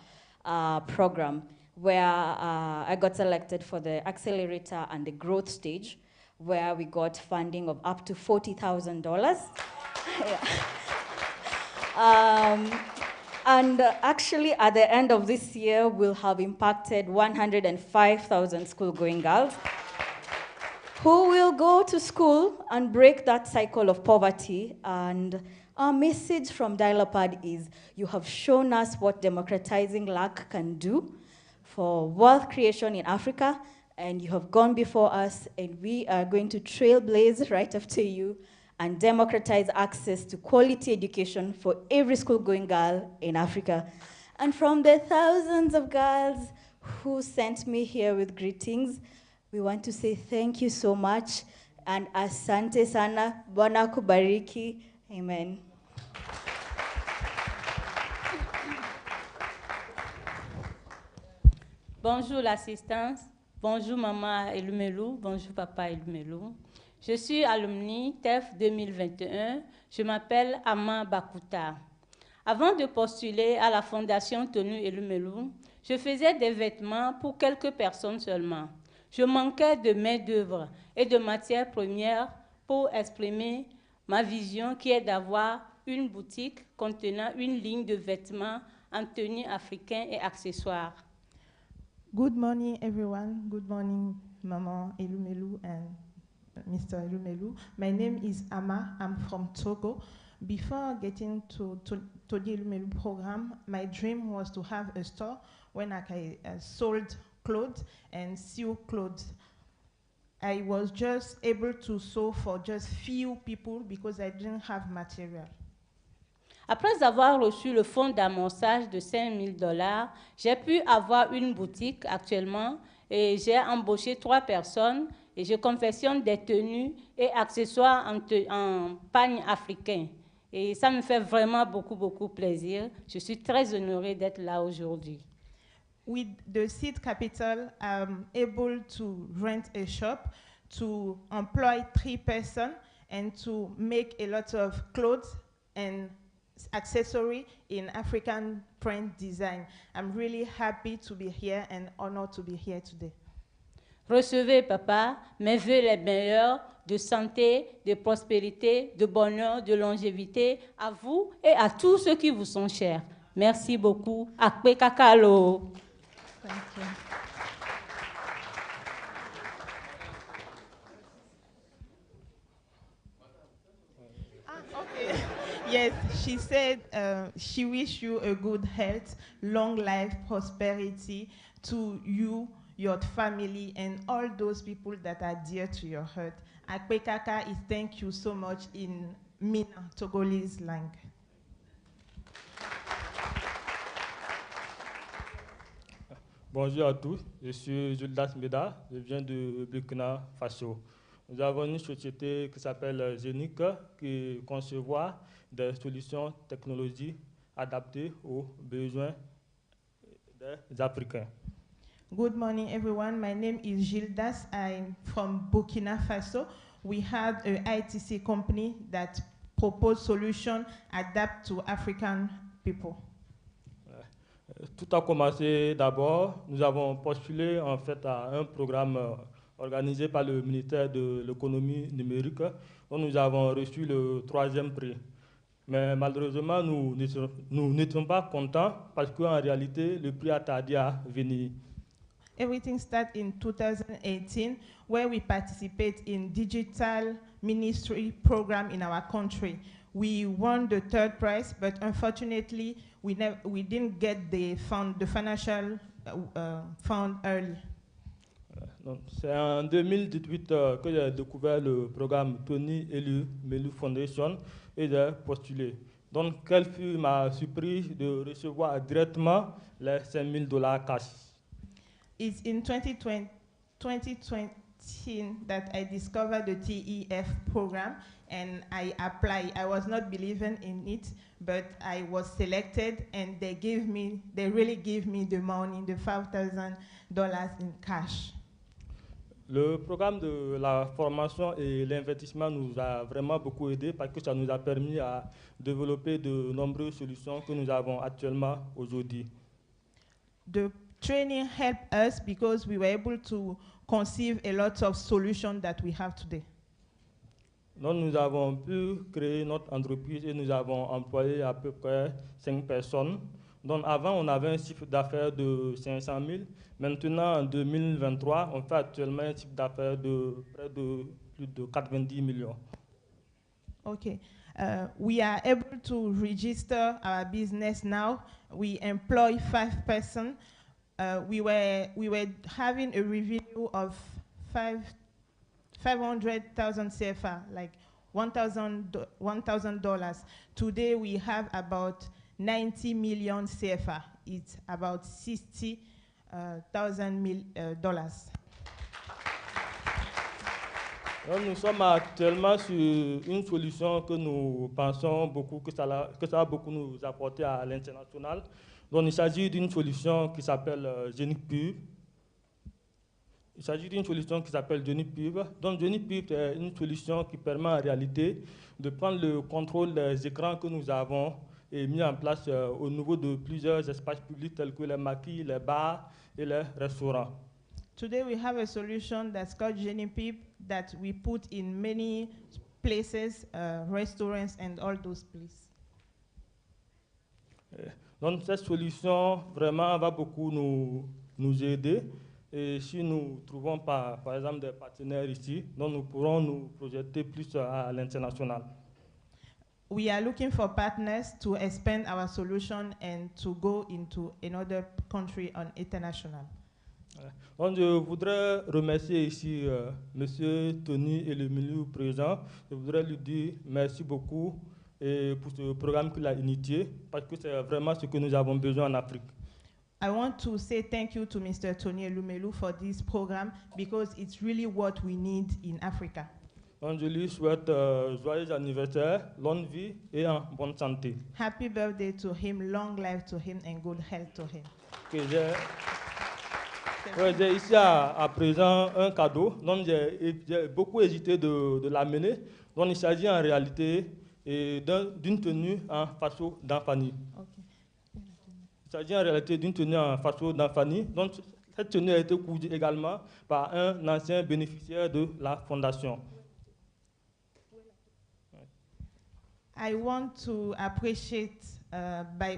[SPEAKER 21] program, where I got selected for the accelerator and the growth stage, where we got funding of up to $40,000. And actually, at the end of this year, we'll have impacted 105,000 school-going girls who will go to school and break that cycle of poverty. And our message from Dialopad is, you have shown us what democratizing luck can do for wealth creation in Africa, and you have gone before us, and we are going to trailblaze right after you and democratize access to quality education for every school-going girl in Africa. And from the thousands of girls who sent me here with greetings, we want to say thank you so much, and asante sana, Bwana kubariki, amen.
[SPEAKER 3] Bonjour l'assistance, bonjour maman Elumelu, bonjour papa Elumelu. Je suis alumni TEF 2021, je m'appelle Ama Bakuta. Avant de postuler à la Fondation Tony Elumelu, je faisais des vêtements pour quelques personnes seulement. Je manquais de main-d'œuvre et de matières premières pour exprimer ma vision qui est d'avoir une boutique contenant une ligne de vêtements en tenue africaine et accessoires.
[SPEAKER 12] Good morning, everyone. Good morning, Maman Elumelu and Mr. Elumelu. My name is Ama. I'm from Togo. Before getting to Tony Elumelu program, my dream was to have a store when I sold clothes and sew clothes. I was just able to sew for just few people because I didn't have material.
[SPEAKER 3] Après avoir reçu le fonds d'amorçage de $5,000, j'ai pu avoir une boutique actuellement et j'ai embauché 3 personnes et je confectionne des tenues et accessoires en pagne africain. Et ça me fait vraiment beaucoup plaisir. Je suis très honorée d'être là aujourd'hui.
[SPEAKER 12] With the seed capital, I'm able to rent a shop, to employ 3 persons, and to make a lot of clothes and accessory in African print design. I'm really happy to be here and honored to be here today.
[SPEAKER 3] Recevez, papa, mes vœux les meilleurs de santé, de prospérité, de bonheur, de longévité à vous et à tous ceux qui vous sont chers. Merci beaucoup. Akpe kakalo.
[SPEAKER 12] Thank you. Okay. Yes, she said she wishes you a good health, long life, prosperity to you, your family, and all those people that are dear to your heart. Akpe kaka is thank you so much in Mina, Togolese language.
[SPEAKER 9] Bonjour à tous, je suis Jules Meda, je viens de Burkina Faso. Nous avons une société qui s'appelle Zenic qui conçoit des solutions technologiques adaptées aux besoins des Africains.
[SPEAKER 12] Good morning, everyone. My name is Gildas. I'm from Burkina Faso. We have an ITC company that propose solutions adapt to African people.
[SPEAKER 9] Tout a commencé d'abord, nous avons postulé en fait à un programme organisé par le ministère de l'économie numérique, où nous avons reçu le 3e prix. Mais malheureusement, nous n'étions pas contents parce qu'en réalité, le prix a tardé à venir.
[SPEAKER 12] Everything started in 2018, where we participate in digital ministry program in our country. We won the 3rd prize, but unfortunately, we didn't get the financial fund early.
[SPEAKER 9] C'est en 2018 que j'ai découvert le programme Tony Elumelu Foundation et j'ai postulé. Donc, quelle fut ma surprise de recevoir directement les $5,000 cash.
[SPEAKER 12] It's in 2020 that I discovered the TEF program and I applied. I was not believing in it, but I was selected and they really gave me the money, the $5,000 in cash.
[SPEAKER 4] Le programme de la formation et l'investissement nous a vraiment beaucoup aidé parce que ça nous a permis à développer de nombreuses solutions que nous avons actuellement aujourd'hui.
[SPEAKER 22] The training helped us because we were able to conceive a lot of solutions that we have today.
[SPEAKER 4] Donc nous avons pu créer notre entreprise et nous avons employé à peu près 5 personnes. Donc avant, on avait un chiffre d'affaires de 500 000. Maintenant, en 2023, on fait actuellement un chiffre d'affaires de près de plus de 90 millions.
[SPEAKER 22] Okay. We are able to register our business now. We employ 5 persons. We were having a revenue of 500,000 CFA, like $1,000. Today we have about 90 million CFA. It's about $60,000.
[SPEAKER 4] Nous sommes actuellement sur une solution que nous pensons beaucoup que ça va beaucoup nous apporter à l'international. Donc il s'agit d'une solution qui s'appelle GeniPub. Il s'agit d'une solution qui s'appelle GeniPub. Donc GeniPub est une solution qui permet en réalité de prendre le contrôle des écrans que nous avons et mis en place au niveau de plusieurs espaces publics tels que les maquis, les bars et les restaurants.
[SPEAKER 22] Today we have a solution that's called GeniPub that we put in many places, restaurants and all those places.
[SPEAKER 4] Donc cette solution vraiment va beaucoup nous aider. Et si nous trouvons par exemple des partenaires ici, donc nous pourrons nous projeter plus à l'international.
[SPEAKER 22] We are looking for partners to expand our solution and to go into another country on international.
[SPEAKER 4] Donc, je voudrais remercier ici Monsieur Tony Elumelu, président. Je voudrais lui dire merci beaucoup pour ce programme qu'il a initié, parce que c'est vraiment ce que nous avons besoin en Afrique.
[SPEAKER 22] I want to say thank you to Mr. Tony Elumelu for this program because it's really what we need in Africa.
[SPEAKER 4] Donc, je lui souhaite joyeux anniversaire, longue vie et en bonne santé.
[SPEAKER 22] Happy birthday to him, long life to him, and good health to him.
[SPEAKER 4] Okay, j'ai ici à présent un cadeau. Donc j'ai beaucoup hésité de l'amener. Donc il s'agit en réalité d'une tenue en faso d'Anfani. Okay. Il s'agit en réalité d'une tenue en faso d'Anfani. Donc cette tenue a été cousue également par un ancien bénéficiaire de la fondation.
[SPEAKER 22] I want to appreciate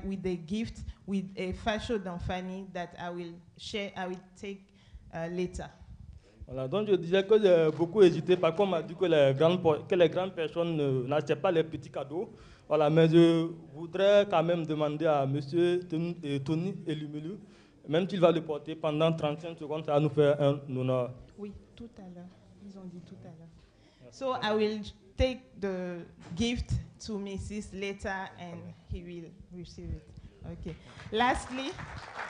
[SPEAKER 22] with a gift with a fashion d'Anfani that I will take later.
[SPEAKER 4] Voilà, donc je disais que j'ai beaucoup hésité parce qu'on m'a dit que les grandes personnes n'achètent pas les petits cadeaux. Voilà, mais je voudrais quand même demander à Monsieur Tony Elumelu, même s'il va le porter pendant 35 secondes, ça va nous faire un honneur.
[SPEAKER 22] Oui, tout à l'heure. Ils ont dit tout à l'heure. So I will take the gift to Mrs. later and he will receive it. Okay. Lastly,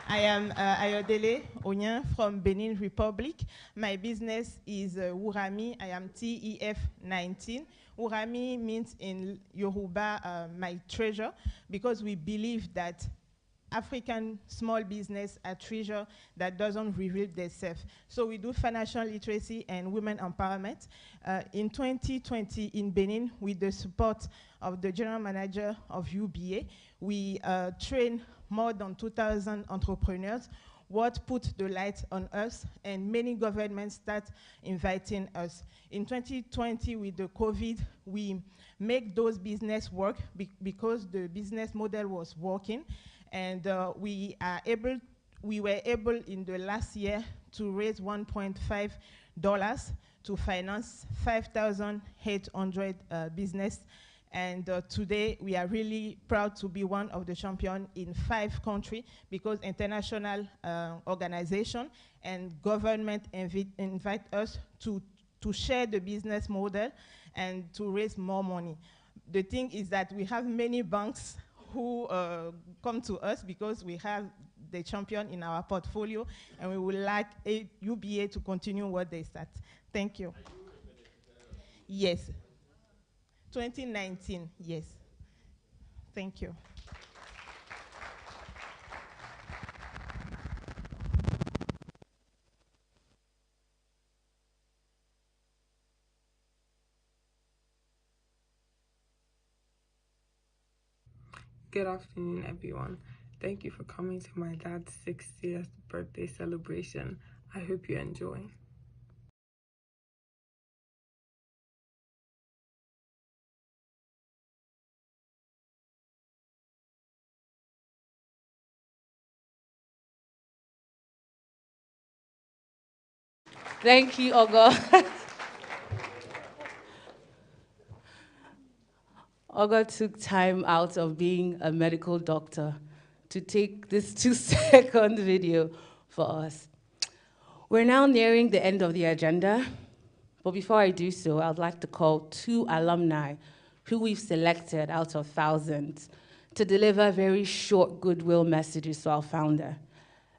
[SPEAKER 22] I am Ayodele Onyan from Benin Republic. My business is Urami. I am TEF19. Urami means in Yoruba my treasure because we believe that African small business are treasure that doesn't reveal themselves. So we do financial literacy and women empowerment. In 2020 in Benin, with the support of the general manager of UBA, we trained more than 2,000 entrepreneurs, what put the light on us, and many governments start inviting us. In 2020, with the COVID, we make those business work because the business model was working. And we were able in the last year to raise $1.5 to finance 5,800 business. And today we are really proud to be one of the champions in 5 countries because international organization and government invite us to share the business model and to raise more money. The thing is that we have many banks who come to us because we have the champion in our portfolio, and we would like UBA to continue what they start. Thank you. Yes. 2019, yes. Thank you.
[SPEAKER 5] Good afternoon, everyone. Thank you for coming to my dad's 60th birthday celebration. I hope you enjoy.
[SPEAKER 3] Thank you, Ogo. Ogo took time out of being a medical doctor to take this 2-second video for us. We're now nearing the end of the agenda, but before I do so, I'd like to call 2 alumni who we've selected out of thousands to deliver very short goodwill messages to our founder.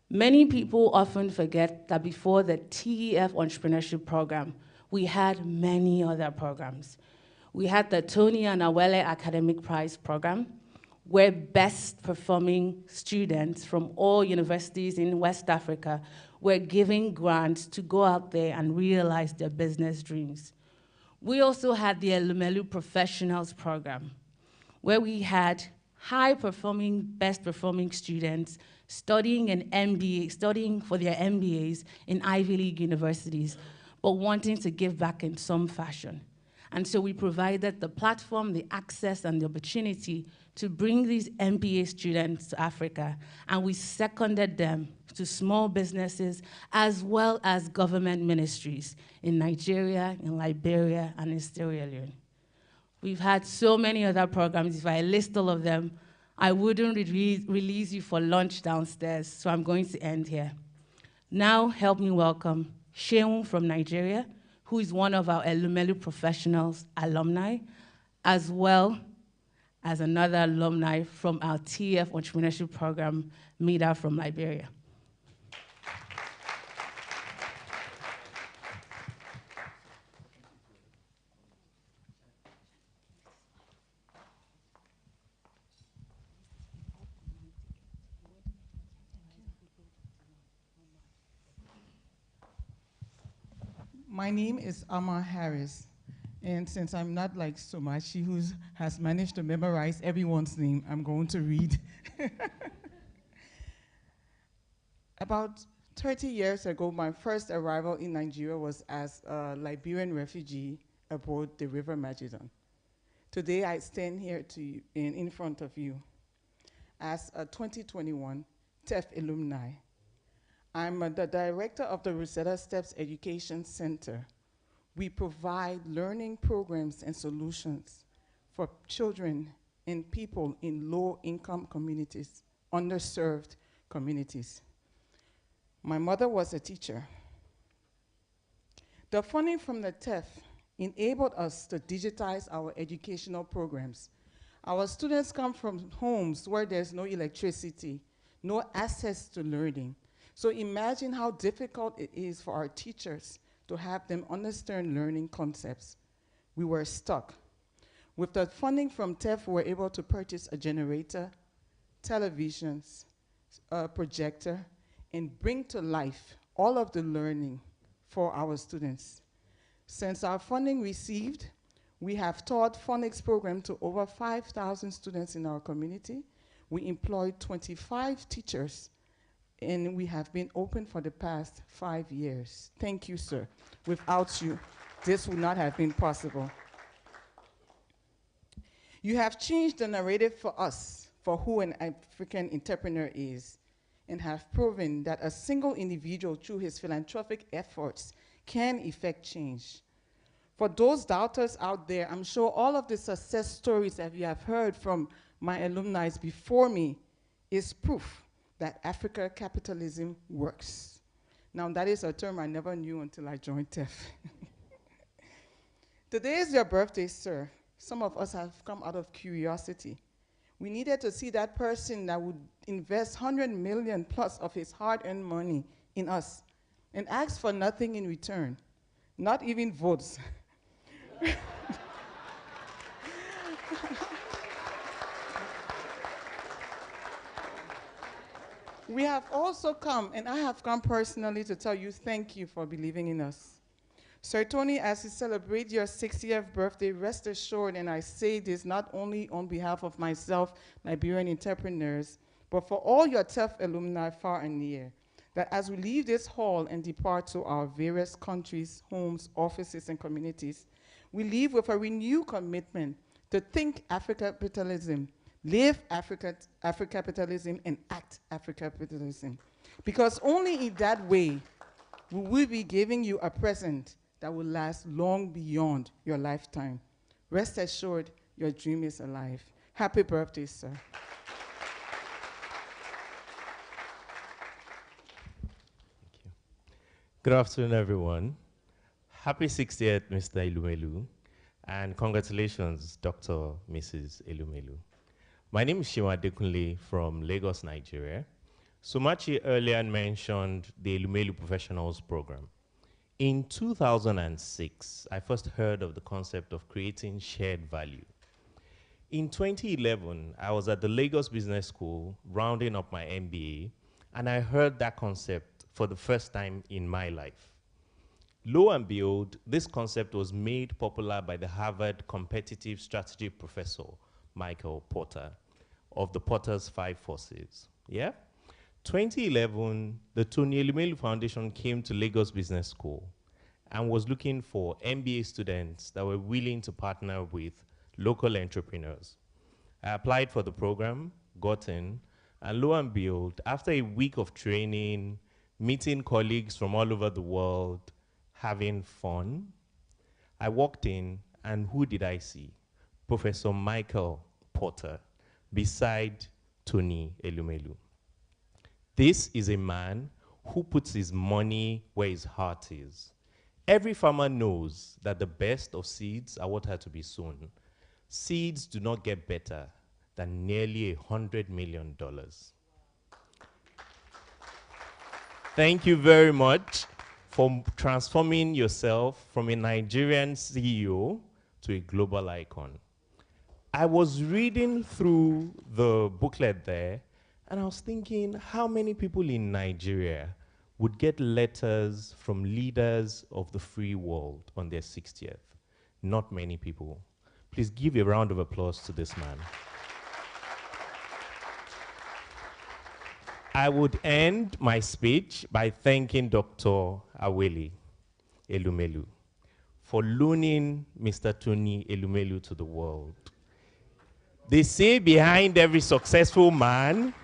[SPEAKER 3] Many people often forget that before the TEF Entrepreneurship Program, we had many other programs. We had the Tony and Awele Academic Prize Program, where best performing students from all universities in West Africa were given grants to go out there and realize their business dreams. We also had the Elumelu Professionals Program, where we had high-performing, best-performing students studying an MBA, studying for their MBAs in Ivy League universities, but wanting to give back in some fashion. And so we provided the platform, the access, and the opportunity to bring these MBA students to Africa, and we seconded them to small businesses as well as government ministries in Nigeria, in Liberia, and in Sierra Leone. We've had so many other programs. If I list all of them, I wouldn't release you for lunch downstairs, so I'm going to end here. Now, help me welcome Sheung from Nigeria, who is one of our Elumelu Professionals alumni, as well as another alumni from our TEF Entrepreneurship Program, Mida from Liberia.
[SPEAKER 8] My name is Amma Harris, and since I'm not like Somachi, who has managed to memorize everyone's name, I'm going to read. About 30 years ago, my first arrival in Nigeria was as a Liberian refugee aboard the River Majidon. Today, I stand here in front of you as a 2021 TEF alumni. I'm the director of the Rosetta Steps Education Center. We provide learning programs and solutions for children and people in low-income communities, underserved communities. My mother was a teacher. The funding from the TEF enabled us to digitize our educational programs. Our students come from homes where there's no electricity, no access to learning. So imagine how difficult it is for our teachers to have them understand learning concepts. We were stuck. With the funding from TEF, we were able to purchase a generator, televisions, a projector, and bring to life all of the learning for our students. Since our funding received, we have taught phonics program to over 5,000 students in our community. We employed 25 teachers, and we have been open for the past 5 years. Thank you, sir. Without you, this would not have been possible. You have changed the narrative for us for who an African entrepreneur is, and have proven that a single individual through his philanthropic efforts can effect change. For those doubters out there, I'm sure all of the success stories that you have heard from my alumni before me is proof that Africa capitalism works. Now, that is a term I never knew until I joined TEF. Today is your birthday, sir. Some of us have come out of curiosity. We needed to see that person that would invest 100 million plus of his hard-earned money in us and ask for nothing in return, not even votes. We have also come, and I have come personally to tell you thank you for believing in us. Sir Tony, as you celebrate your 60th birthday, rest assured, and I say this not only on behalf of myself, Liberian entrepreneurs, but for all your TEF alumni far and near, that as we leave this hall and depart to our various countries, homes, offices, and communities, we leave with a renewed commitment to think Africa-capitalism, live Africa-capitalism, and act Africa-capitalism. Because only in that way will we be giving you a present that will last long beyond your lifetime. Rest assured, your dream is alive. Happy birthday, sir.
[SPEAKER 1] Good afternoon, everyone. Happy 60th, Mr. Elumelu, and congratulations, Dr. Mrs. Elumelu. My name is Shima Dekunle from Lagos, Nigeria. Sumachi earlier mentioned the Elumelu Professionals Program. In 2006, I first heard of the concept of creating shared value. In 2011, I was at the Lagos Business School rounding up my MBA, and I heard that concept for the first time in my life. Lo and behold, this concept was made popular by the Harvard competitive strategy professor, Michael Porter, of the Porter's 5 Forces. Yeah? 2011, the Tony Elumelu Foundation came to Lagos Business School and was looking for MBA students that were willing to partner with local entrepreneurs. I applied for the program, got in, and lo and behold, after a week of training, meeting colleagues from all over the world, having fun, I walked in, and who did I see? Professor Michael Porter, beside Tony Elumelu. This is a man who puts his money where his heart is. Every farmer knows that the best of seeds are what are to be sown. Seeds do not get better than nearly $100 million. Thank you very much for transforming yourself from a Nigerian CEO to a global icon. I was reading through the booklet there, and I was thinking, how many people in Nigeria would get letters from leaders of the free world on their 60th? Not many people. Please give a round of applause to this man. I would end my speech by thanking Dr. Awele Elumelu for loaning Mr. Tony Elumelu to the world. They say behind every successful man,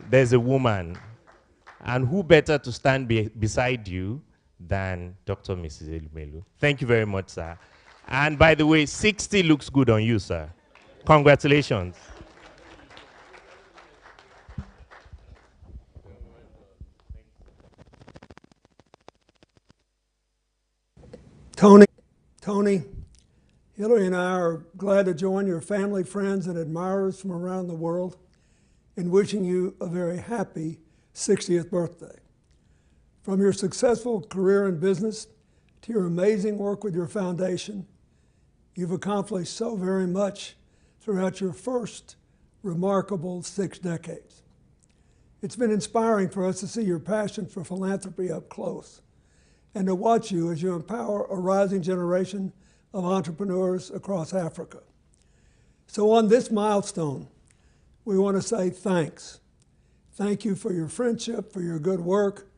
[SPEAKER 1] there's a woman. And who better to stand beside you than Dr. Mrs. Elumelu? Thank you very much, sir. And by the way, 60 looks good on you, sir. Congratulations.
[SPEAKER 7] Tony, Hillary and I are glad to join your family, friends, and admirers from around the world in wishing you a very happy 60th birthday. From your successful career in business to your amazing work with your foundation, you've accomplished so very much throughout your first remarkable 6 decades. It's been inspiring for us to see your passion for philanthropy up close and to watch you as you empower a rising generation of entrepreneurs across Africa. So on this milestone, we want to say thanks. Thank you for your friendship, for your good work,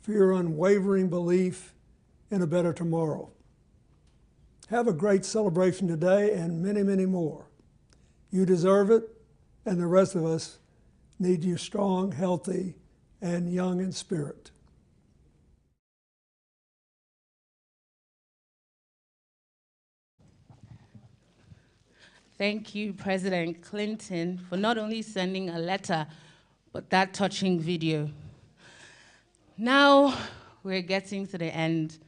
[SPEAKER 7] for your unwavering belief in a better tomorrow. Have a great celebration today and many, many more. You deserve it, and the rest of us need you strong, healthy, and young in spirit.
[SPEAKER 11] Thank you, President Clinton, for not only sending a letter, but that touching video. Now we're getting to the end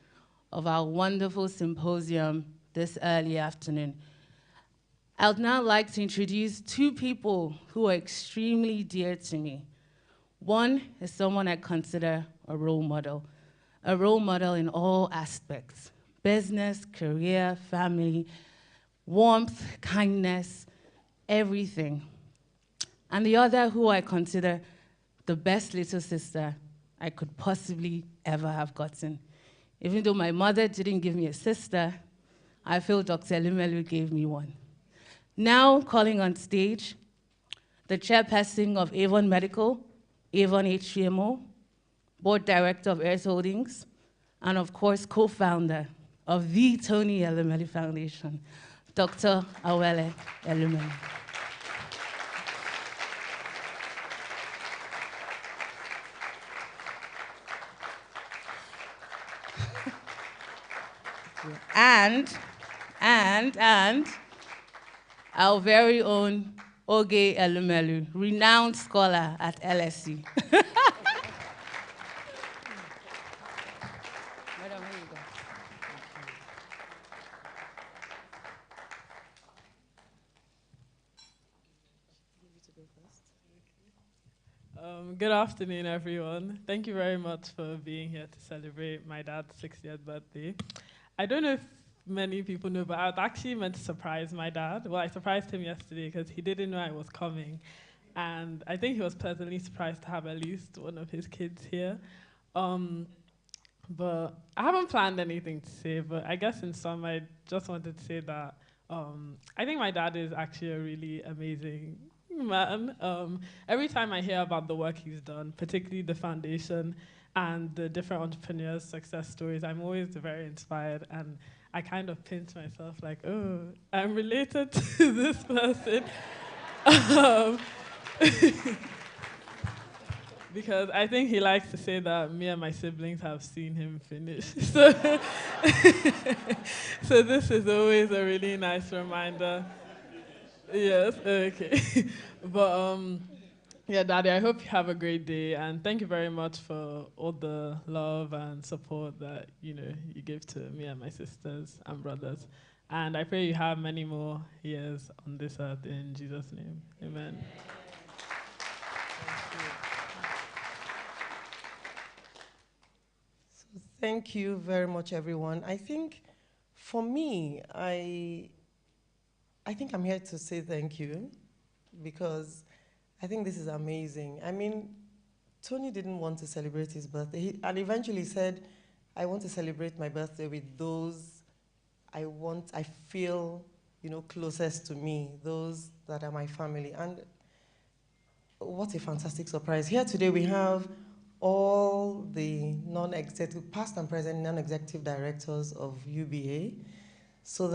[SPEAKER 11] of our wonderful symposium this early afternoon. I would now like to introduce 2 people who are extremely dear to me. One is someone I consider a role model in all aspects: business, career, family, warmth, kindness, everything. And the other who I consider the best little sister I could possibly ever have gotten.
[SPEAKER 3] Even though my mother didn't give me a sister, I feel Dr. Elumelu gave me one. Now calling on stage the chairperson of Avon Medical, Avon HMO, board director of Heirs Holdings, and of course, co-founder of the Tony Elumelu Foundation, Dr. Awele Elumelu. And our very own Oge Elumelu, renowned scholar at LSE. Madam, here you go.
[SPEAKER 2] Good afternoon, everyone. Thank you very much for being here to celebrate my dad's 60th birthday. I don't know if many people know, but I was actually meant to surprise my dad. Well, I surprised him yesterday because he didn't know I was coming. And I think he was pleasantly surprised to have at least one of his kids here. But I haven't planned anything to say, but I guess in sum, I just wanted to say that I think my dad is actually a really amazing man. Every time I hear about the work he's done, particularly the foundation and the different entrepreneurs' success stories, I'm always very inspired, and I kind of pinch myself like, oh, I'm related to this person. Because I think he likes to say that me and my siblings have seen him finish. So, so this is always a really nice reminder. Yes, okay. But yeah, Daddy, I hope you have a great day, and thank you very much for all the love and support that you give to me and my sisters and brothers. And I pray you have many more years on this earth in Jesus' name. Amen.
[SPEAKER 13] Thank you very much, everyone. I think for me, I think I'm here to say thank you because I think this is amazing. I mean, Tony didn't want to celebrate his birthday, and eventually said, I want to celebrate my birthday with those I feel, closest to me, those that are my family. And what a fantastic surprise. Here today we have all the non-executive, past and present non-executive directors of UBA. So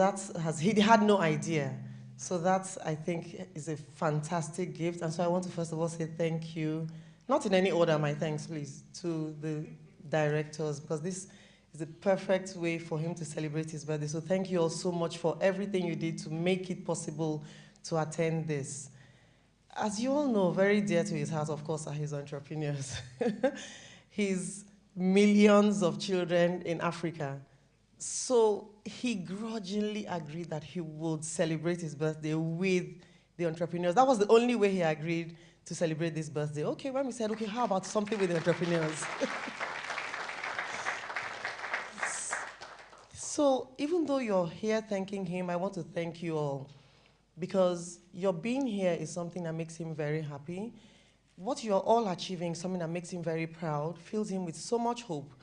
[SPEAKER 13] he had no idea. So that, I think, is a fantastic gift. And so I want to first of all say thank you, not in any order, my thanks, please, to the directors, because this is a perfect way for him to celebrate his birthday. So thank you all so much for everything you did to make it possible to attend this. As you all know, very dear to his heart, of course, are his entrepreneurs. His millions of children in Africa. So he grudgingly agreed that he would celebrate his birthday with the entrepreneurs. That was the only way he agreed to celebrate this birthday. Okay, when we said, okay, how about something with the entrepreneurs? So even though you're here thanking him, I want to thank you all, because your being here is something that makes him very happy. What you're all achieving is something that makes him very proud, fills him with so much hope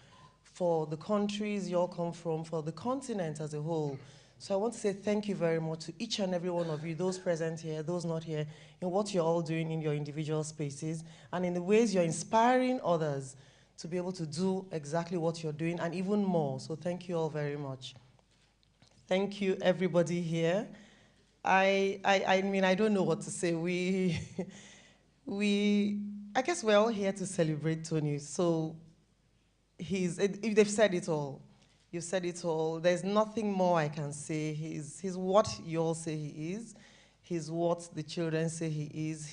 [SPEAKER 13] for the countries you all come from, for the continent as a whole. So I want to say thank you very much to each and every one of you, those present here, those not here, in what you're all doing in your individual spaces, and in the ways you're inspiring others to be able to do exactly what you're doing, and even more. So thank you all very much. Thank you, everybody here. I mean, I don't know what to say. I guess we're all here to celebrate Tony. So they've said it all. You've said it all. There's nothing more I can say. He's what you all say he is. He's what the children say he is.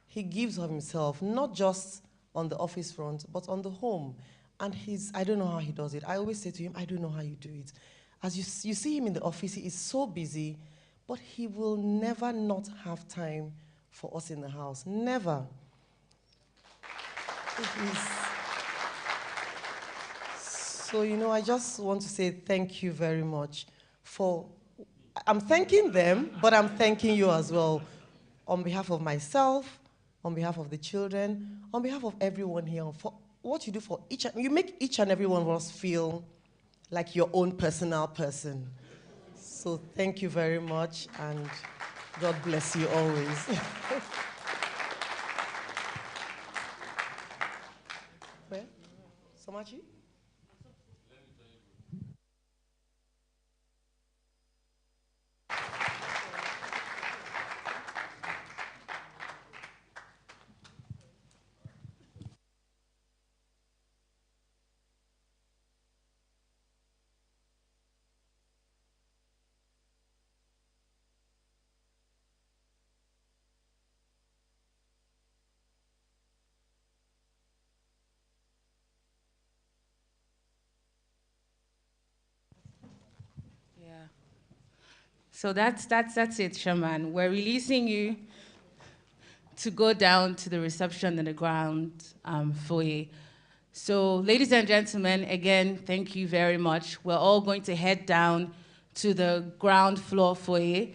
[SPEAKER 13] He gives of himself, not just on the office front, but on the home. And I don't know how he does it. I always say to him, I don't know how you do it. As you see him in the office, he is so busy, but he will never not have time for us in the house. Never. So, I just want to say thank you very much I'm thanking them, but I'm thanking you as well, on behalf of myself, on behalf of the children, on behalf of everyone here, for what you do for you make each and every one of us feel like your own personal person. So thank you very much, and God bless you always. Where? Somachi?
[SPEAKER 14] So that's it, Shaman. We're releasing you to go down to the reception in the ground foyer. So ladies and gentlemen, again, thank you very much. We're all going to head down to the ground floor foyer.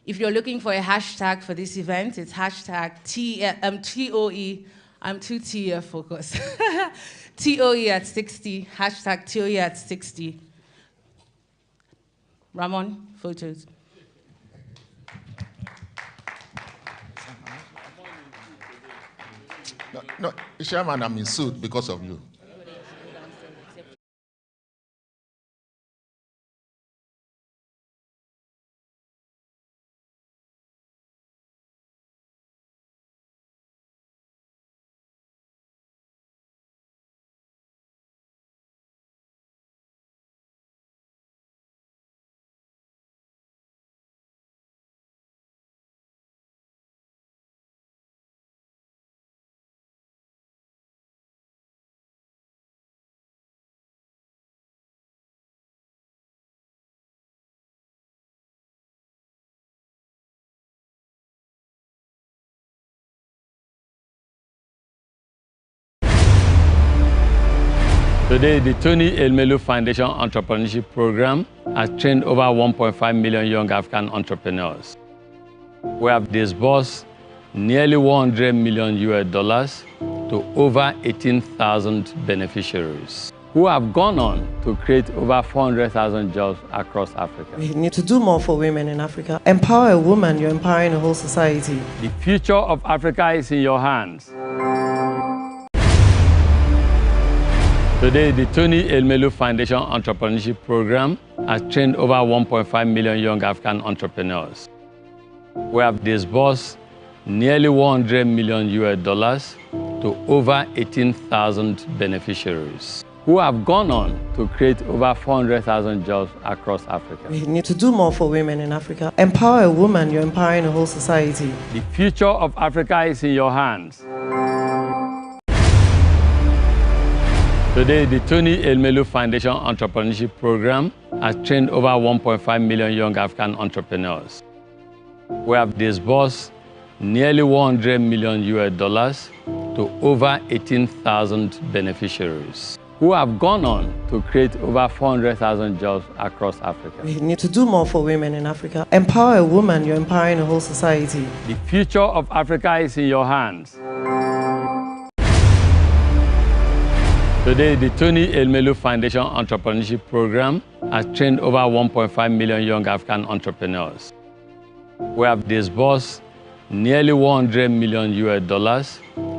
[SPEAKER 14] If you're looking for a hashtag for this event, it's hashtag TOE, I'm too T focused. TOE at 60, hashtag TOE at 60. Ramon, photos.
[SPEAKER 15] No, Chairman, I'm in suit because of you.
[SPEAKER 23] Today, the Tony Elumelu Foundation Entrepreneurship Program has trained over 1.5 million young African entrepreneurs. We have disbursed nearly $100 million to over 18,000 beneficiaries who have gone on to create over 400,000 jobs across Africa.
[SPEAKER 13] We need to do more for women in Africa. Empower a woman, you're empowering the whole society.
[SPEAKER 23] The future of Africa is in your hands. Today, the Tony Elumelu Foundation Entrepreneurship Program has trained over 1.5 million young African entrepreneurs. We have disbursed nearly $100 million to over 18,000 beneficiaries who have gone on to create over 400,000 jobs across Africa.
[SPEAKER 13] We need to do more for women in Africa. Empower a woman, you're empowering the whole society.
[SPEAKER 23] The future of Africa is in your hands. Today, the Tony Elumelu Foundation Entrepreneurship Program has trained over 1.5 million young African entrepreneurs. We have disbursed nearly $100 million to over 18,000 beneficiaries who have gone on to create over 400,000 jobs across Africa.
[SPEAKER 13] We need to do more for women in Africa. Empower a woman, you're empowering the whole society.
[SPEAKER 23] The future of Africa is in your hands. Today, the Tony Elumelu Foundation Entrepreneurship Program has trained over 1.5 million young African entrepreneurs. We have disbursed nearly $100 million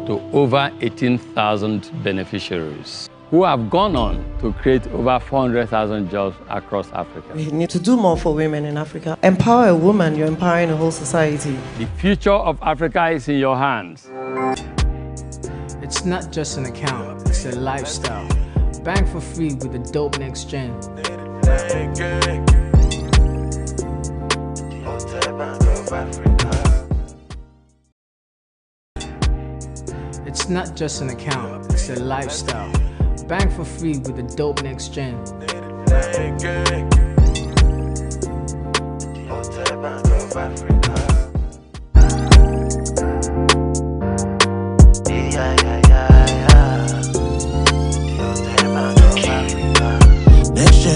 [SPEAKER 23] to over 18,000 beneficiaries who have gone on to create over 400,000 jobs across Africa.
[SPEAKER 13] We need to do more for women in Africa. Empower a woman, you're empowering the whole society.
[SPEAKER 23] The future of Africa is in your hands.
[SPEAKER 24] It's not just an account, it's a lifestyle. Bank for free with the dope next gen. It's not just an account, it's a lifestyle. Bank for free with the dope next gen.